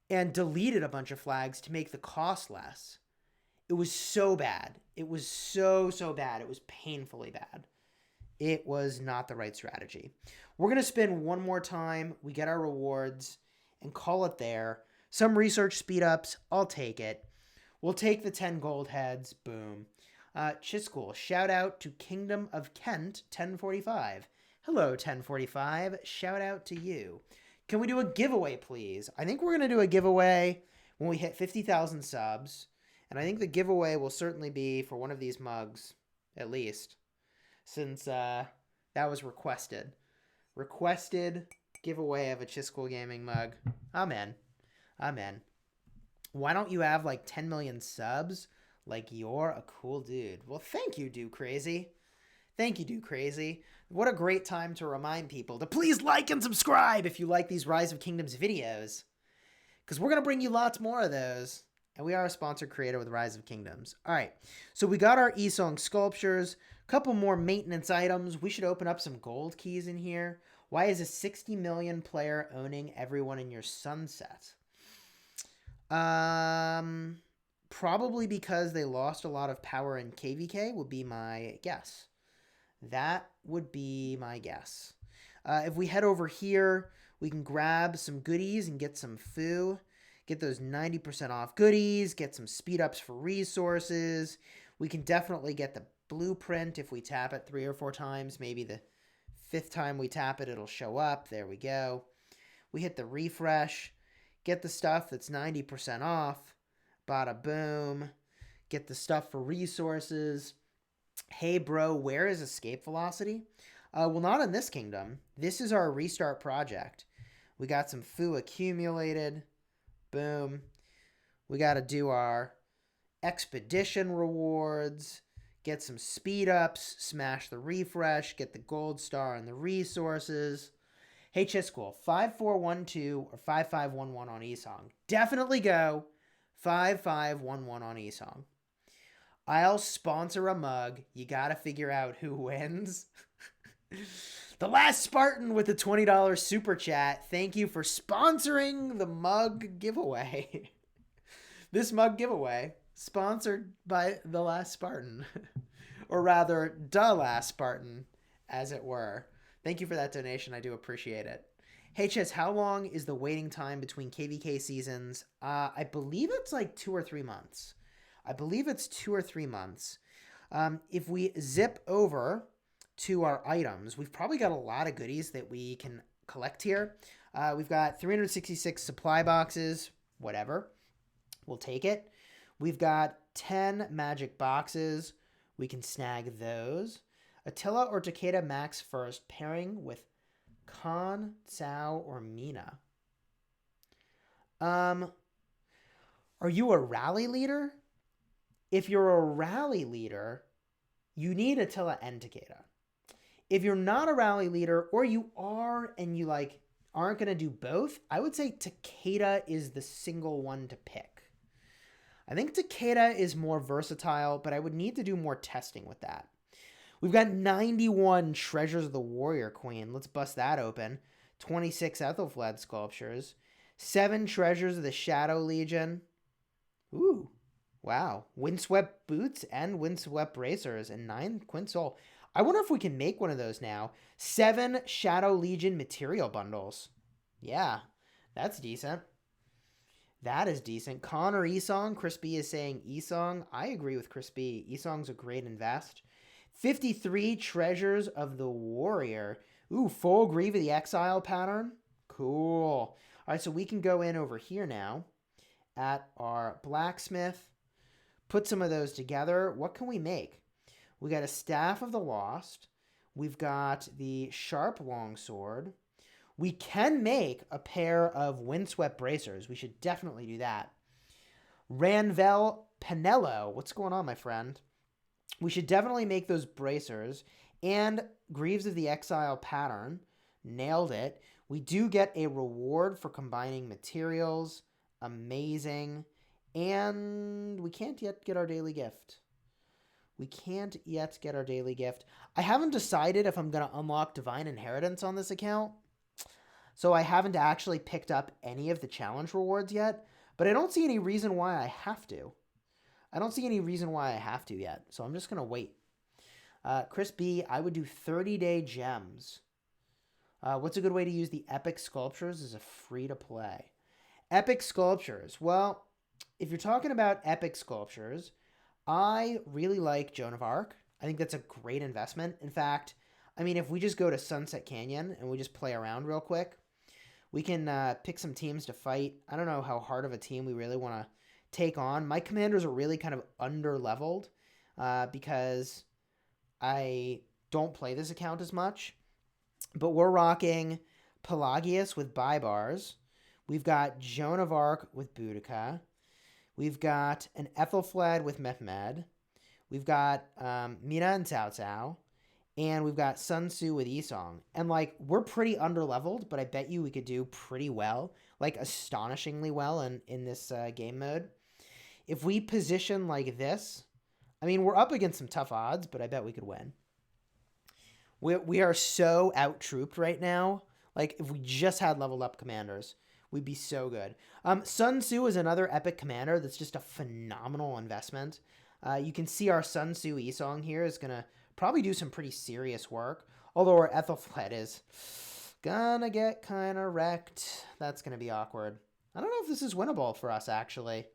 and deleted a bunch of flags to make the cost less. It was so bad. It was so bad. It was painfully bad. It was not the right strategy. We're going to spin one more time. We get our rewards and call it there. Some research speed ups. I'll take it. We'll take the 10 gold heads. Boom. Chisgule, shout out to Kingdom of Kent 1045. Hello, 1045. Shout out to you. Can we do a giveaway, please? I think we're going to do a giveaway when we hit 50,000 subs. And I think the giveaway will certainly be for one of these mugs, at least, since that was requested. Requested giveaway of a Chisgule Gaming mug. I'm in. Why don't you have like 10 million subs? Like you're a cool dude. Well, thank you, Do Crazy. Thank you, Do Crazy. What a great time to remind people to please like and subscribe if you like these Rise of Kingdoms videos. Because we're going to bring you lots more of those. And we are a sponsored creator with Rise of Kingdoms. All right. So we got our Isong sculptures. A couple more maintenance items. We should open up some gold keys in here. Why is a 60 million player owning everyone in your sunset? Probably because they lost a lot of power in KVK would be my guess. That would be my guess. If we head over here, we can grab some goodies and get some foo. Get those 90% off goodies. Get some speed ups for resources. We can definitely get the blueprint if we tap it 3 or 4 times. Maybe the 5th time we tap it, it'll show up. There we go. We hit the refresh. Get the stuff that's 90% off. Bada boom. Get the stuff for resources. Hey, bro, where is escape velocity? Well, not in this kingdom. This is our restart project. We got some foo accumulated. Boom. We got to do our expedition rewards. Get some speed ups. Smash the refresh. Get the gold star and the resources. Hey, Chisgule, 5412 or 5511 on Esong. Definitely go 5511 on Esong. I'll sponsor a mug. You got to figure out who wins. The Last Spartan with the $20 super chat. Thank you for sponsoring the mug giveaway. This mug giveaway sponsored by The Last Spartan. Or rather, Da Last Spartan, as it were. Thank you for that donation. I do appreciate it. Hey, Chis, how long is the waiting time between KVK seasons? I believe it's like 2 or 3 months. If we zip over to our items, we've probably got a lot of goodies that we can collect here. We've got 366 supply boxes, whatever. We'll take it. We've got 10 magic boxes. We can snag those. Attila or Takeda max first, pairing with Khan, Cao, or Mina. Are you a rally leader? If you're a rally leader, you need Attila and Takeda. If you're not a rally leader, or you are and you like aren't going to do both, I would say Takeda is the single one to pick. I think Takeda is more versatile, but I would need to do more testing with that. We've got 91 Treasures of the Warrior Queen. Let's bust that open. 26 Ethelflaed sculptures. 7 Treasures of the Shadow Legion. Ooh, wow. Windswept boots and windswept bracers and 9 Quinsoul. I wonder if we can make one of those now. 7 Shadow Legion material bundles. Yeah, that's decent. That is decent. Khan or Esong? Chris B is saying Esong. I agree with Chris B. Esong's a great invest. 53 Treasures of the Warrior. Ooh, full Grieve of the Exile pattern. Cool. All right, so we can go in over here now at our blacksmith. Put some of those together. What can we make? We got a Staff of the Lost. We've got the Sharp Longsword. We can make a pair of windswept bracers. We should definitely do that. Ranvel Penello. What's going on, my friend? We should definitely make those bracers. And Greaves of the Exile pattern. Nailed it. We do get a reward for combining materials. Amazing. And we can't yet get our daily gift. We can't yet get our daily gift. I haven't decided if I'm going to unlock Divine Inheritance on this account. So I haven't actually picked up any of the challenge rewards yet. But I don't see any reason why I have to. Yet. So I'm just going to wait. Chris B, I would do 30-day gems. What's a good way to use the Epic Sculptures as a free-to-play? Epic Sculptures. Well, if you're talking about Epic Sculptures, I really like Joan of Arc. I think that's a great investment. In fact, I mean, if we just go to Sunset Canyon and we just play around real quick, we can pick some teams to fight. I don't know how hard of a team we really want to take on. My commanders are really kind of under-leveled because I don't play this account as much. But we're rocking Pelagius with Baibars. We've got Joan of Arc with Boudica. We've got an Ethelflaed with Mehmed. We've got Mina and Cao Cao. And we've got Sun Tzu with Esong. And, like, we're pretty under-leveled, but I bet you we could do pretty well. Like, astonishingly well in this game mode. If we position like this, I mean, we're up against some tough odds, but I bet we could win. We are so out-trooped right now. Like, if we just had leveled up commanders, we'd be so good. Sun Tzu is another epic commander that's just a phenomenal investment. You can see our Sun Tzu Esong here is going to probably do some pretty serious work. Although our Ethelflaed is gonna get kind of wrecked. That's going to be awkward. I don't know if this is winnable for us, actually.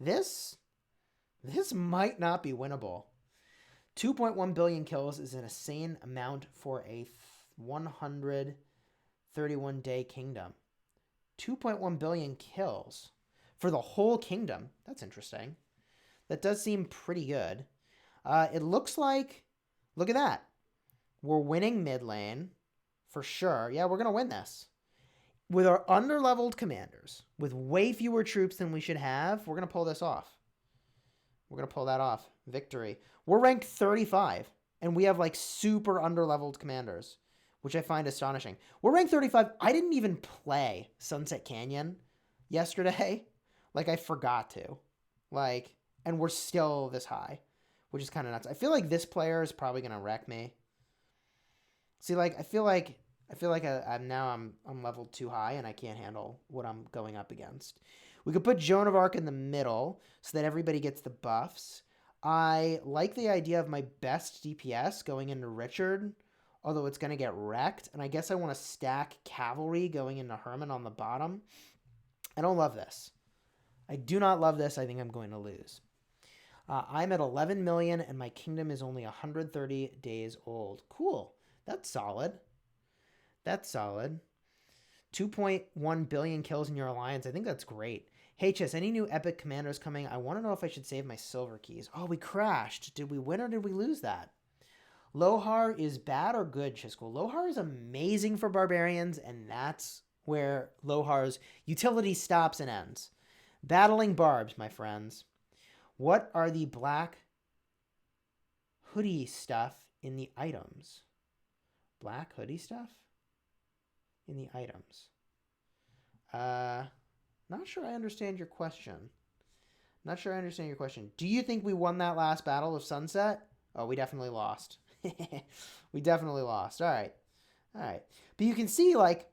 This might not be winnable. 2.1 billion kills is an insane amount for a 131-day kingdom. 2.1 billion kills for the whole kingdom. That's interesting. That does seem pretty good. It looks like, look at that. We're winning mid lane for sure. Yeah, we're going to win this. With our under-leveled commanders, with way fewer troops than we should have, we're going to pull this off. We're going to pull that off. Victory. We're ranked 35, and we have, like, super under-leveled commanders, which I find astonishing. We're ranked 35. I didn't even play Sunset Canyon yesterday. Like, I forgot to. Like, and we're still this high, which is kind of nuts. I feel like this player is probably going to wreck me. See, like, I feel like I'm leveled too high, and I can't handle what I'm going up against. We could put Joan of Arc in the middle so that everybody gets the buffs. I like the idea of my best DPS going into Richard, although it's going to get wrecked. And I guess I want to stack Cavalry going into Herman on the bottom. I don't love this. I do not love this. I think I'm going to lose. I'm at 11 million, and my kingdom is only 130 days old. Cool. That's solid. 2.1 billion kills in your alliance. I think that's great. Hey, Chess, any new epic commanders coming? I want to know if I should save my silver keys. Oh, we crashed. Did we win or did we lose that? Lohar is bad or good, Chisgule? Lohar is amazing for barbarians, and that's where Lohar's utility stops and ends. Battling barbs, my friends. What are the black hoodie stuff in the items? Black hoodie stuff in the items. Not sure I understand your question. Not sure I understand your question. Do you think we won that last battle of Sunset? Oh, we definitely lost. We definitely lost. All right. All right. But you can see, like,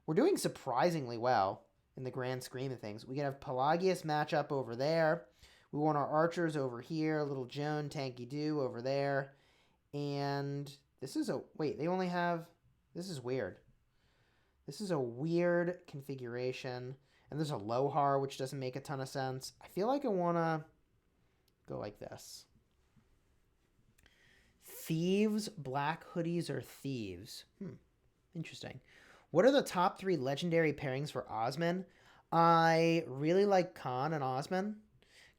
we're doing surprisingly well in the grand scheme of things. We can have Pelagius match up over there. We want our archers over here. Little Joan, Tanky Doo over there. And this is a... Wait, they only have... This is weird. This is a weird configuration. And there's a Lohar, which doesn't make a ton of sense. I feel like I want to go like this. Thieves, black hoodies, or thieves? Interesting. What are the top 3 legendary pairings for Osman? I really like Khan and Osman.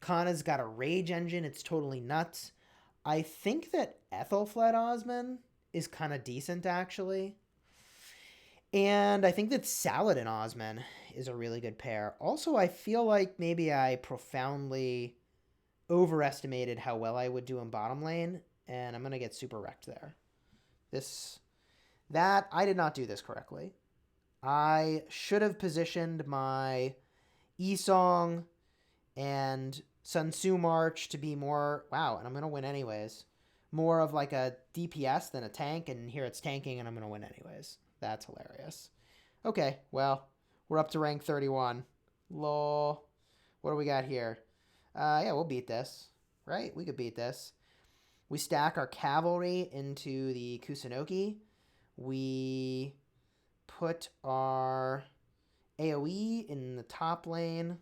Khan has got a rage engine. It's totally nuts. I think that Ethelfled Osman is kind of decent, actually. And I think that Saladin Osman is a really good pair. Also, I feel like maybe I profoundly overestimated how well I would do in bottom lane, and I'm going to get super wrecked there. I did not do this correctly. I should have positioned my Esong and Sun Tzu March to be more, wow, and I'm going to win anyways, more of like a DPS than a tank, and here it's tanking, and I'm going to win anyways. That's hilarious. Okay, well, we're up to rank 31. Lol. What do we got here? Yeah, we'll beat this, right? We could beat this. We stack our cavalry into the Kusunoki. We put our AoE in the top lane.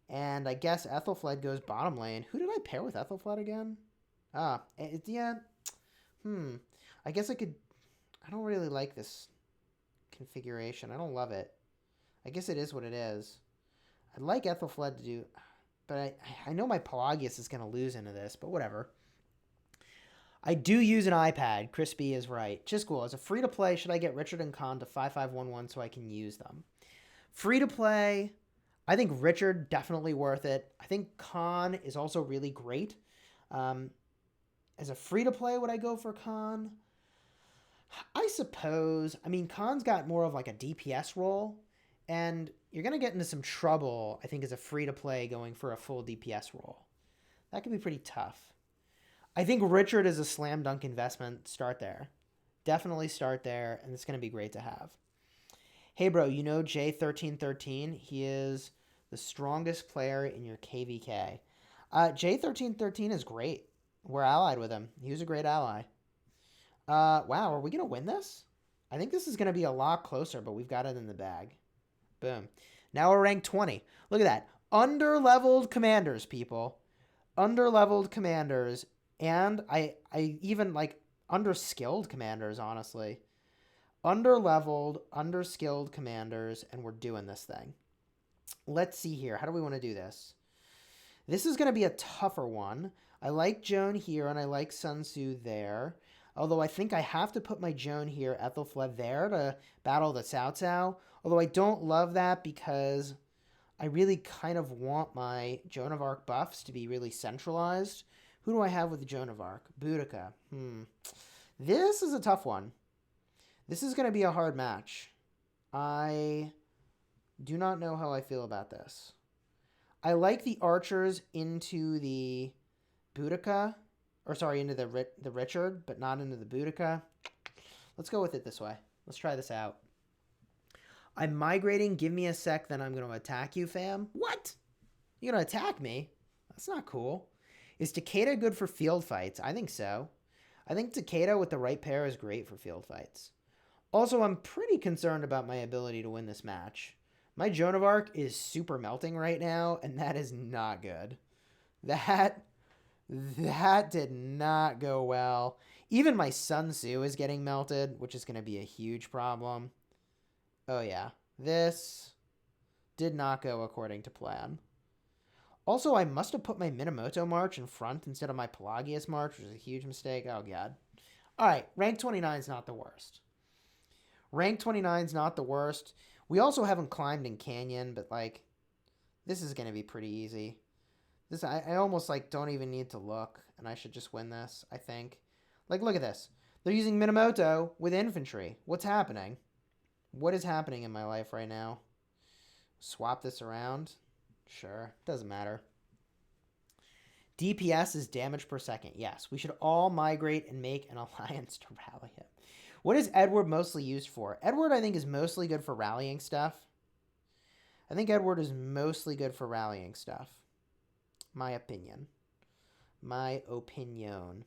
And I guess Ethelfled goes bottom lane. Who did I pair with Ethelfled again? Yeah. I guess I could... I don't really like this configuration. I don't love it. I guess it is what it is. I'd like Ethelfled to do... But I know my Pelagius is going to lose into this, but whatever. I do use an iPad. Crispy is right. Chisgule, as a free-to-play, should I get Richard and Khan to 5511 so I can use them? Free-to-play, I think Richard, definitely worth it. I think Khan is also really great. As a free-to-play, would I go for Khan? I suppose. I mean, Khan's got more of like a DPS role, and you're going to get into some trouble, I think, as a free-to-play going for a full DPS role. That could be pretty tough. I think Richard is a slam dunk investment. Start there. Definitely start there, and it's going to be great to have. Hey, bro, you know J1313? He is the strongest player in your KVK. J1313 is great. We're allied with him. He was a great ally. Wow, are we going to win this? I think this is going to be a lot closer, but we've got it in the bag. Boom. Now we're ranked 20. Look at that. Under-leveled commanders, people. Under-leveled commanders. And I even like under-skilled commanders, honestly. Under-leveled, under-skilled commanders, and we're doing this thing. Let's see here. How do we want to do this? This is going to be a tougher one. I like Joan here, and I like Sun Tzu there. Although I think I have to put my Joan here, Ethelfled there to battle the Cao Cao. Although I don't love that because I really kind of want my Joan of Arc buffs to be really centralized. Who do I have with the Joan of Arc? Boudica. This is a tough one. This is going to be a hard match. I do not know how I feel about this. I like the archers into the Boudica. Or sorry, into the Richard, but not into the Boudica. Let's go with it this way. Let's try this out. I'm migrating. Give me a sec, then I'm going to attack you, fam. What? You're going to attack me? That's not cool. Is Takeda good for field fights? I think so. I think Takeda with the right pair is great for field fights. Also, I'm pretty concerned about my ability to win this match. My Joan of Arc is super melting right now, and that is not good. That did not go well. Even my Sun Tzu is getting melted, which is going to be a huge problem. Oh, yeah. This Did not go according to plan. Also, I must have put my Minamoto March in front instead of my Pelagius March, which was a huge mistake. Oh, God. All right, rank 29 is not the worst. Rank 29 is not the worst. We also haven't climbed in Canyon, but, like, this is going to be pretty easy. This I almost, like, don't even need to look, and I should just win this, I think. Like, look at this. They're using Minamoto with infantry. What's happening? What is happening in my life right now? Swap this around. Sure. Doesn't matter. DPS is damage per second. Yes. We should all migrate and make an alliance to rally him. What is Edward mostly used for? Edward, I think, is mostly good for rallying stuff. I think Edward is mostly good for rallying stuff. My opinion. My opinion.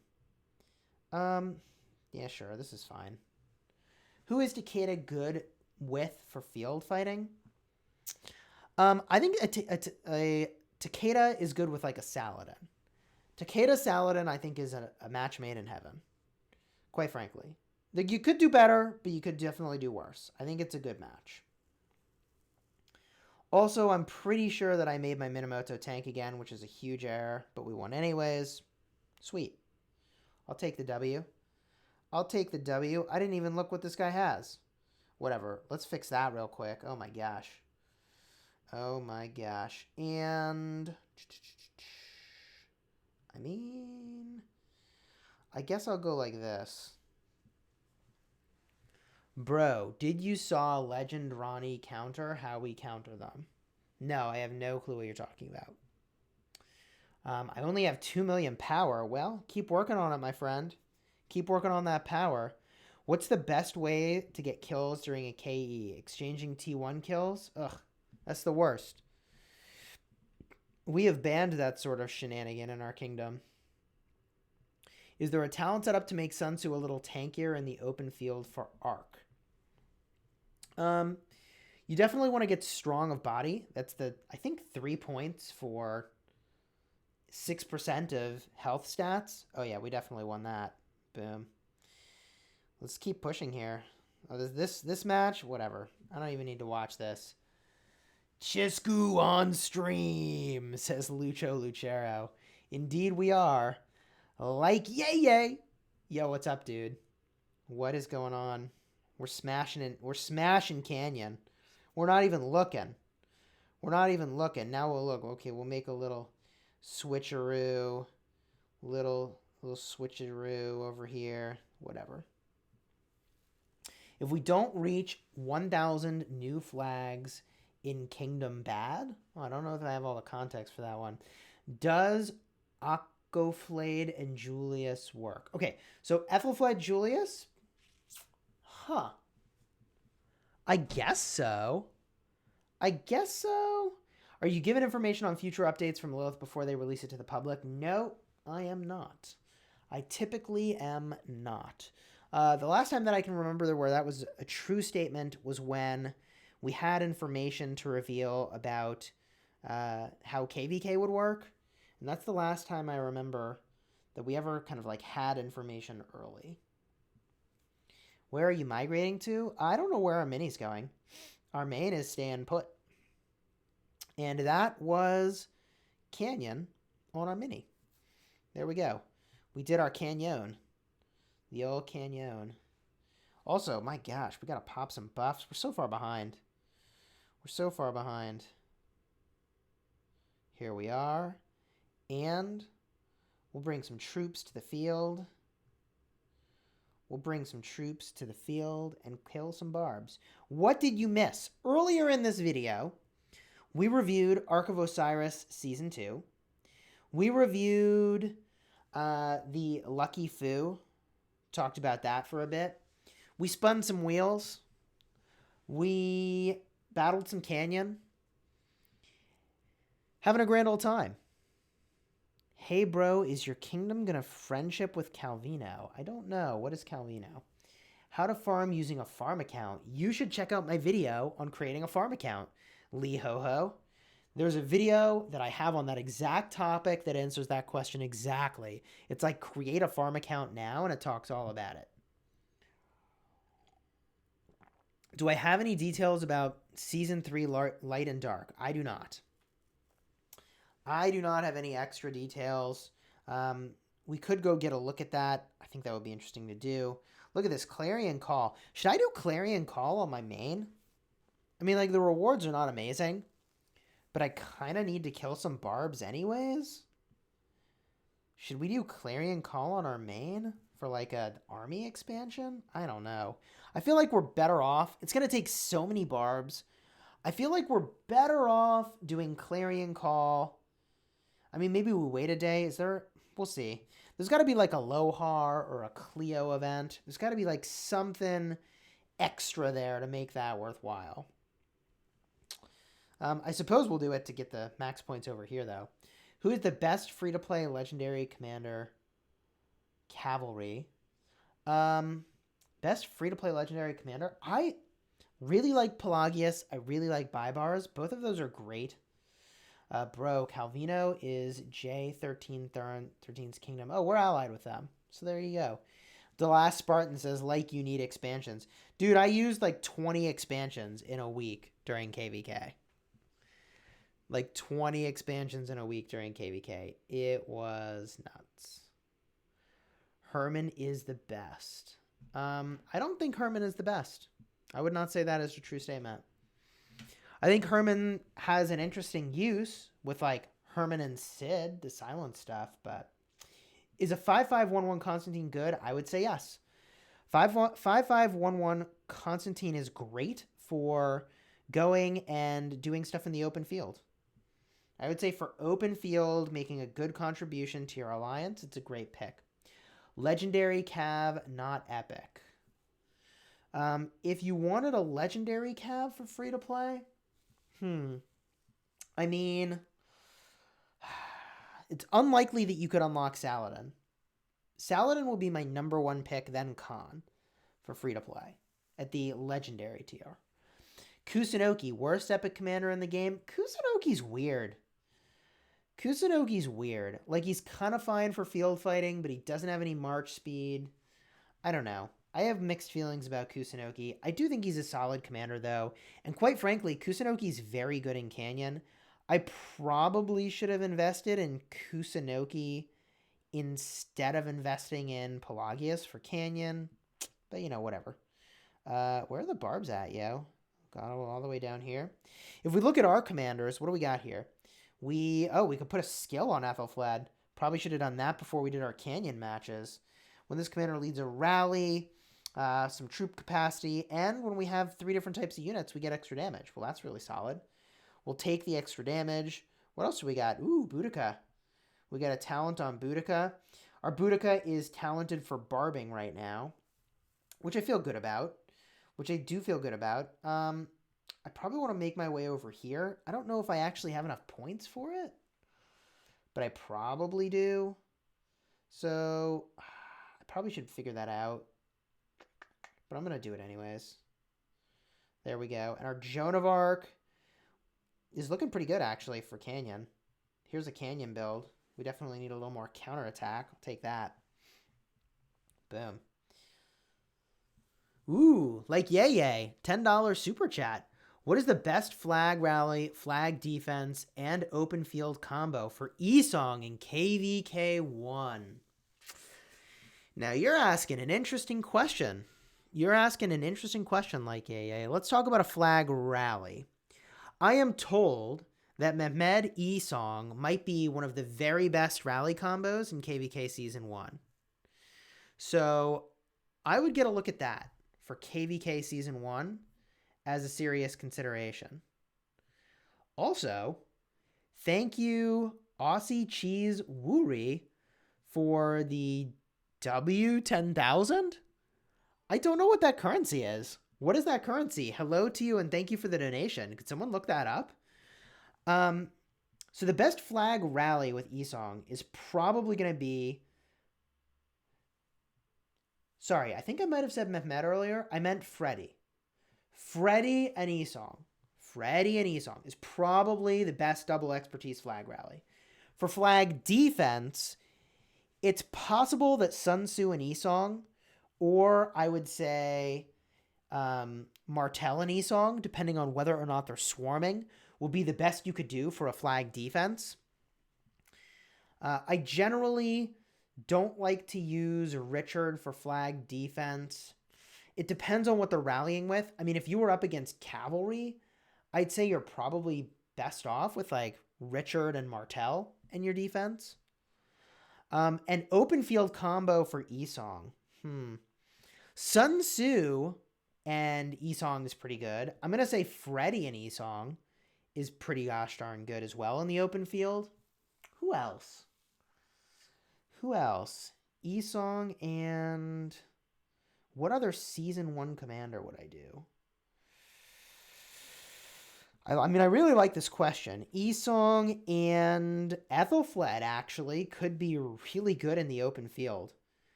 Yeah, sure. This is fine. Who is Takeda good with for field fighting? I think a Takeda is good with, like, a Saladin. Takeda Saladin, I think, is a match made in heaven. Quite frankly. Like, you could do better, but you could definitely do worse. I think it's a good match. Also, I'm pretty sure that I made my Minamoto tank again, which is a huge error, but we won anyways. Sweet. I'll take the W. I'll take the W. I didn't even look what this guy has. Whatever. Let's fix that real quick. Oh, my gosh. Oh, my gosh. And I mean, I guess I'll go like this. Bro, did you saw Legend Ronnie counter? How we counter them? No, I have no clue what you're talking about. I only have 2 million power. Well, keep working on it, my friend. Keep working on that power. What's the best way to get kills during a KE? Exchanging T1 kills? Ugh, that's the worst. We have banned that sort of shenanigan in our kingdom. Is there a talent set up to make Sun Tzu a little tankier in the open field for Arc? You definitely want to get strong of body. That's I think 3 points for 6% of health stats. Oh yeah, we definitely won that. Boom. Let's keep pushing here. Oh, this match? Whatever. I don't even need to watch this. Chisgule on stream, says Lucho Lucero. Indeed we are. Like, yay, yay. Yo, what's up, dude? What is going on? We're smashing it. We're smashing Canyon. We're not even looking. We're not even looking. Now we'll look. Okay, we'll make a little switcheroo. Little switcheroo over here. Whatever. If we don't reach 1,000 new flags in Kingdom Bad, I don't know if I have all the context for that one. Does Acoflade and Julius work? Okay, so Ethelflaed Julius? Huh. I guess so. I guess so. Are you given information on future updates from Lilith before they release it to the public? No, I am not. I typically am not. The last time that I can remember where that was a true statement was when we had information to reveal about how KVK would work. And that's the last time I remember that we ever kind of like had information early. Where are you migrating to? I don't know where our mini's going. Our main is staying put. And that was Canyon on our mini. There we go. We did our Canyon. The old Canyon. Also, my gosh, we got to pop some buffs. We're so far behind. We're so far behind. Here we are. And we'll bring some troops to the field. We'll bring some troops to the field and kill some barbs. What did you miss? Earlier in this video, we reviewed Ark of Osiris Season 2. We reviewed the Lucky Foo. Talked about that for a bit. We spun some wheels. We battled some Canyon. Having a grand old time. Hey, bro, is your kingdom going to friendship with Calvino? I don't know. What is Calvino? How to farm using a farm account. You should check out my video on creating a farm account, Lee Ho-Ho. There's a video that I have on that exact topic that answers that question exactly. It's like create a farm account now, and it talks all about it. Do I have any details about Season 3 Light and Dark? I do not. I do not have any extra details. We could go get a look at that. I think that would be interesting to do. Look at this, Clarion Call. Should I do Clarion Call on my main? I mean, like, the rewards are not amazing, but I kind of need to kill some barbs anyways. Should we do Clarion Call on our main for, like, an army expansion? I don't know. I feel like we're better off. It's going to take so many barbs. I feel like we're better off doing Clarion Call. I mean, maybe we wait a day. Is there... We'll see. There's got to be like a Lohar or a Clio event. There's got to be like something extra there to make that worthwhile. I suppose we'll do it to get the max points over here, though. Who is the best free-to-play legendary commander cavalry? Best free-to-play legendary commander? I really like Pelagius. I really like Baibars. Both of those are great. Bro, Calvino is J13's Kingdom. Oh, we're allied with them. So there you go. The Last Spartan says, like, you need expansions. Dude, I used like 20 expansions in a week during KVK. Like 20 expansions in a week during KVK. It was nuts. Herman is the best. I don't think Herman is the best. I would not say that as a true statement. I think Herman has an interesting use with like Herman and Sid, the silent stuff, but is a 5-5-1-1 Constantine good? I would say yes. 5-5-1-1 Constantine is great for going and doing stuff in the open field. I would say for open field, making a good contribution to your alliance, it's a great pick. Legendary Cav, not epic. If you wanted a legendary Cav for free to play, I mean, it's unlikely that you could unlock Saladin. Saladin will be my number one pick, then Khan, for free to play at the legendary tier. Kusunoki, worst epic commander in the game. Kusunoki's weird. Like, he's kind of fine for field fighting, but he doesn't have any march speed. I don't know. I have mixed feelings about Kusunoki. I do think he's a solid commander, though. And quite frankly, Kusunoki's very good in Canyon. I probably should have invested in Kusunoki instead of investing in Pelagius for Canyon. But, you know, whatever. Where are the barbs at, yo? Got all the way down here. If we look at our commanders, what do we got here? We could put a skill on Ethelflad. Probably should have done that before we did our Canyon matches. When this commander leads a rally, some troop capacity, and when we have 3 different types of units, we get extra damage. Well, that's really solid. We'll take the extra damage. What else do we got? Ooh, Boudica. We got a talent on Boudica. Our Boudica is talented for barbing right now, which I feel good about. I probably want to make my way over here. I don't know if I actually have enough points for it, but I probably do. So I probably should figure that out, but I'm going to do it anyways. There we go. And our Joan of Arc is looking pretty good, actually, for Canyon. Here's a Canyon build. We definitely need a little more counterattack. I'll take that. Boom. Ooh, like yay. $10 super chat. What is the best flag rally, flag defense, and open field combo for Esong in KVK1? Now, you're asking an interesting question. Like yay. Let's talk about a flag rally. I am told that Mehmed Esong might be one of the very best rally combos in KVK Season 1. So I would get a look at that for KVK Season 1 as a serious consideration. Also, thank you, Aussie Cheese Woory, for the W10,000? I don't know what that currency is. What is that currency? Hello to you and thank you for the donation. Could someone look that up? So the best flag rally with Esong is probably going to be... Sorry, I think I might have said Mehmet earlier. I meant Freddy. Freddy and Esong is probably the best double expertise flag rally. For flag defense, it's possible that Sun Tzu and Esong, or I would say Martel and Esong, depending on whether or not they're swarming, will be the best you could do for a flag defense. I generally don't like to use Richard for flag defense. It depends on what they're rallying with. I mean, if you were up against cavalry, I'd say you're probably best off with like Richard and Martel in your defense. An open field combo for Esong. Sun Tzu and Esong is pretty good. I'm going to say Freddy and Esong is pretty gosh darn good as well in the open field. Who else? Esong and what other season 1 commander would I do? I mean, I really like this question. Esong and Ethelfled actually could be really good in the open field.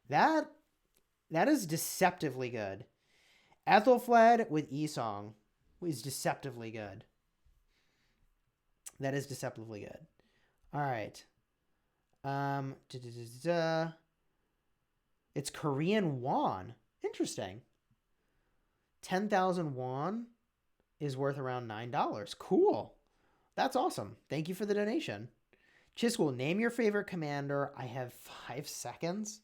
That is deceptively good. Ethelfled with Esong is deceptively good. That is deceptively good. All right. It's Korean won. Interesting. 10,000 won is worth around $9. Cool. That's awesome. Thank you for the donation. Chisgule, name your favorite commander. I have 5 seconds.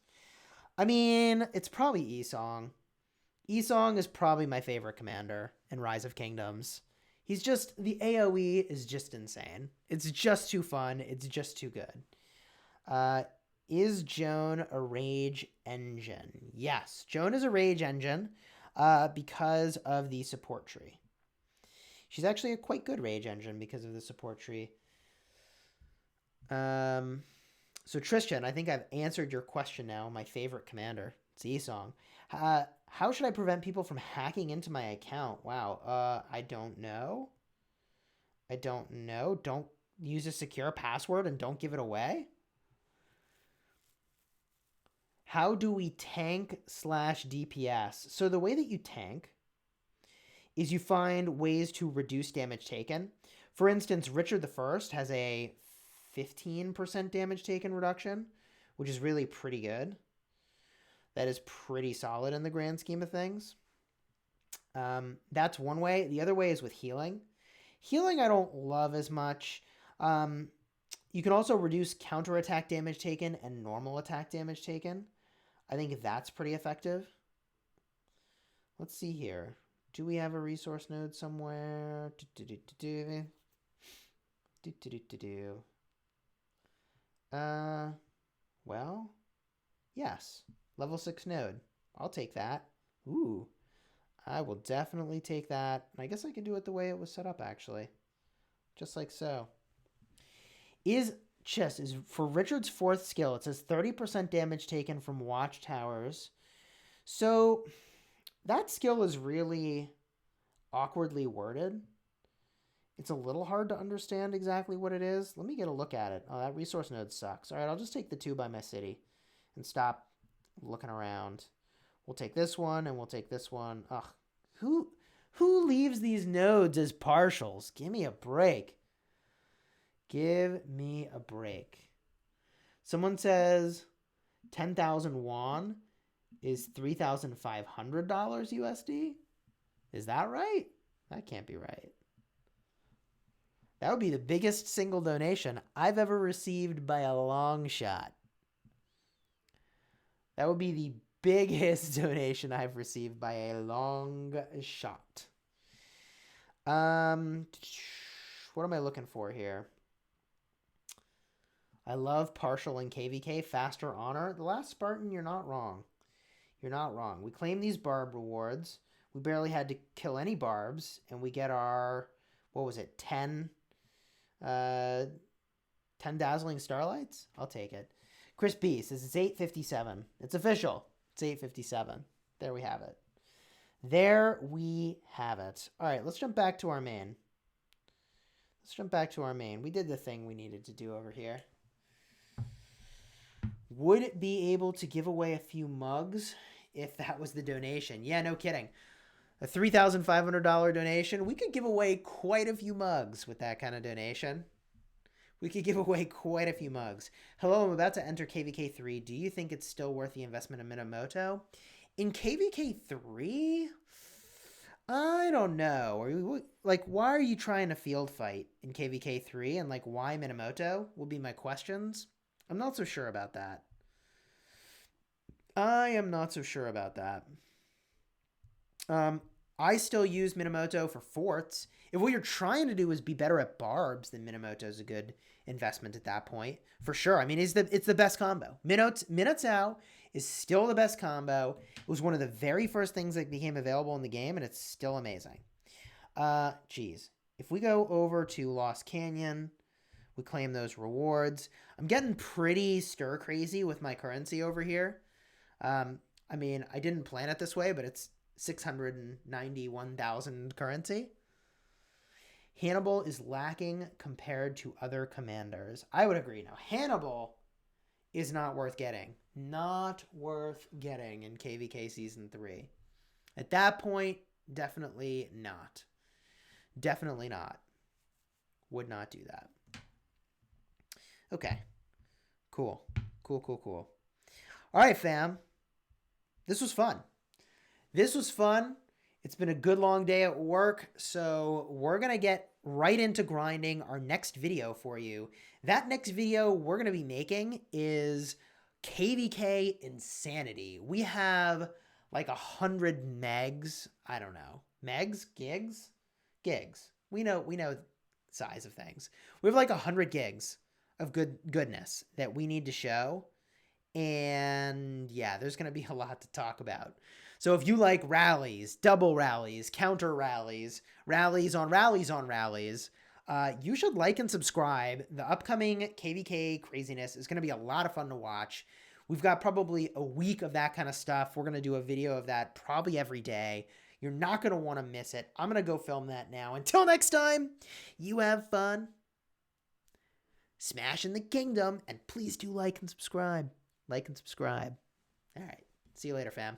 I mean, it's probably Esong. Esong is probably my favorite commander in Rise of Kingdoms. He's just, the AoE is just insane. It's just too fun. It's just too good. Is Joan a rage engine? Yes, Joan is a rage engine because of the support tree. She's actually a quite good rage engine because of the support tree. So Tristan, I think I've answered your question now. My favorite commander, it's Esong. How should I prevent people from hacking into my account? Wow. I don't know. Don't use a secure password and don't give it away. How do we tank / DPS? So the way that you tank is you find ways to reduce damage taken. For instance, Richard I has a 15% damage taken reduction, which is really pretty good. That is pretty solid in the grand scheme of things. That's one way. The other way is with healing. Healing I don't love as much. You can also reduce counterattack damage taken and normal attack damage taken. I think that's pretty effective. Let's see here. Do we have a resource node somewhere? Well, yes. Level 6 node. I'll take that. Ooh. I will definitely take that. I guess I can do it the way it was set up, actually. Just like so. Is for Richard's 4th skill, it says 30% damage taken from watchtowers. So that skill is really awkwardly worded. It's a little hard to understand exactly what it is. Let me get a look at it. Oh, that resource node sucks. All right, I'll just take the 2 by my city and stop looking around. We'll take this one and we'll take this one. Ugh, who leaves these nodes as partials? Give me a break. Give me a break. Someone says 10,000 won is $3,500 USD. Is that right? That can't be right. That would be the biggest single donation I've ever received by a long shot. That would be the biggest donation I've received by a long shot. What am I looking for here? I love partial and KVK, faster honor. The Last Spartan, you're not wrong. You're not wrong. We claim these barb rewards. We barely had to kill any barbs, and we get our, what was it, 10 dazzling starlights? I'll take it. Chris B says it's 8:57. It's official. It's 8:57. There we have it. There we have it. All right, let's jump back to our main. We did the thing we needed to do over here. Would it be able to give away a few mugs if that was the donation? Yeah, no kidding. A $3,500 donation. We could give away quite a few mugs with that kind of donation. We could give away quite a few mugs. Hello, I'm about to enter KVK 3. Do you think it's still worth the investment in Minamoto? In KVK 3, I don't know. Like, why are you trying to field fight in KVK 3? And, like, why Minamoto will be my questions. I'm not so sure about that. I am not so sure about that. Um, I still use Minamoto for forts. If what you're trying to do is be better at barbs, then Minamoto is a good investment at that point, for sure. I mean, it's the best combo. Minotao is still the best combo. It was one of the very first things that became available in the game, and it's still amazing. Geez. If we go over to Lost Canyon, we claim those rewards. I'm getting pretty stir crazy with my currency over here. I mean, I didn't plan it this way, but it's 691,000 currency. Hannibal is lacking compared to other commanders. I would agree. Now, Hannibal is not worth getting. Not worth getting in KVK Season 3. At that point, definitely not. Definitely not. Would not do that. Okay. Cool. Cool. All right, fam. This was fun. It's been a good long day at work, so we're going to get right into grinding our next video for you. That next video we're going to be making is KVK Insanity. We have like 100 megs. I don't know. Megs? Gigs? Gigs. We know size of things. We have like 100 gigs of goodness that we need to show. And yeah, there's going to be a lot to talk about. So if you like rallies, double rallies, counter rallies, rallies on rallies on rallies, you should like and subscribe. The upcoming KVK craziness is going to be a lot of fun to watch. We've got probably a week of that kind of stuff. We're going to do a video of that probably every day. You're not going to want to miss it. I'm going to go film that now. Until next time, you have fun smashing the kingdom. And please do like and subscribe. Like and subscribe. All right. See you later, fam.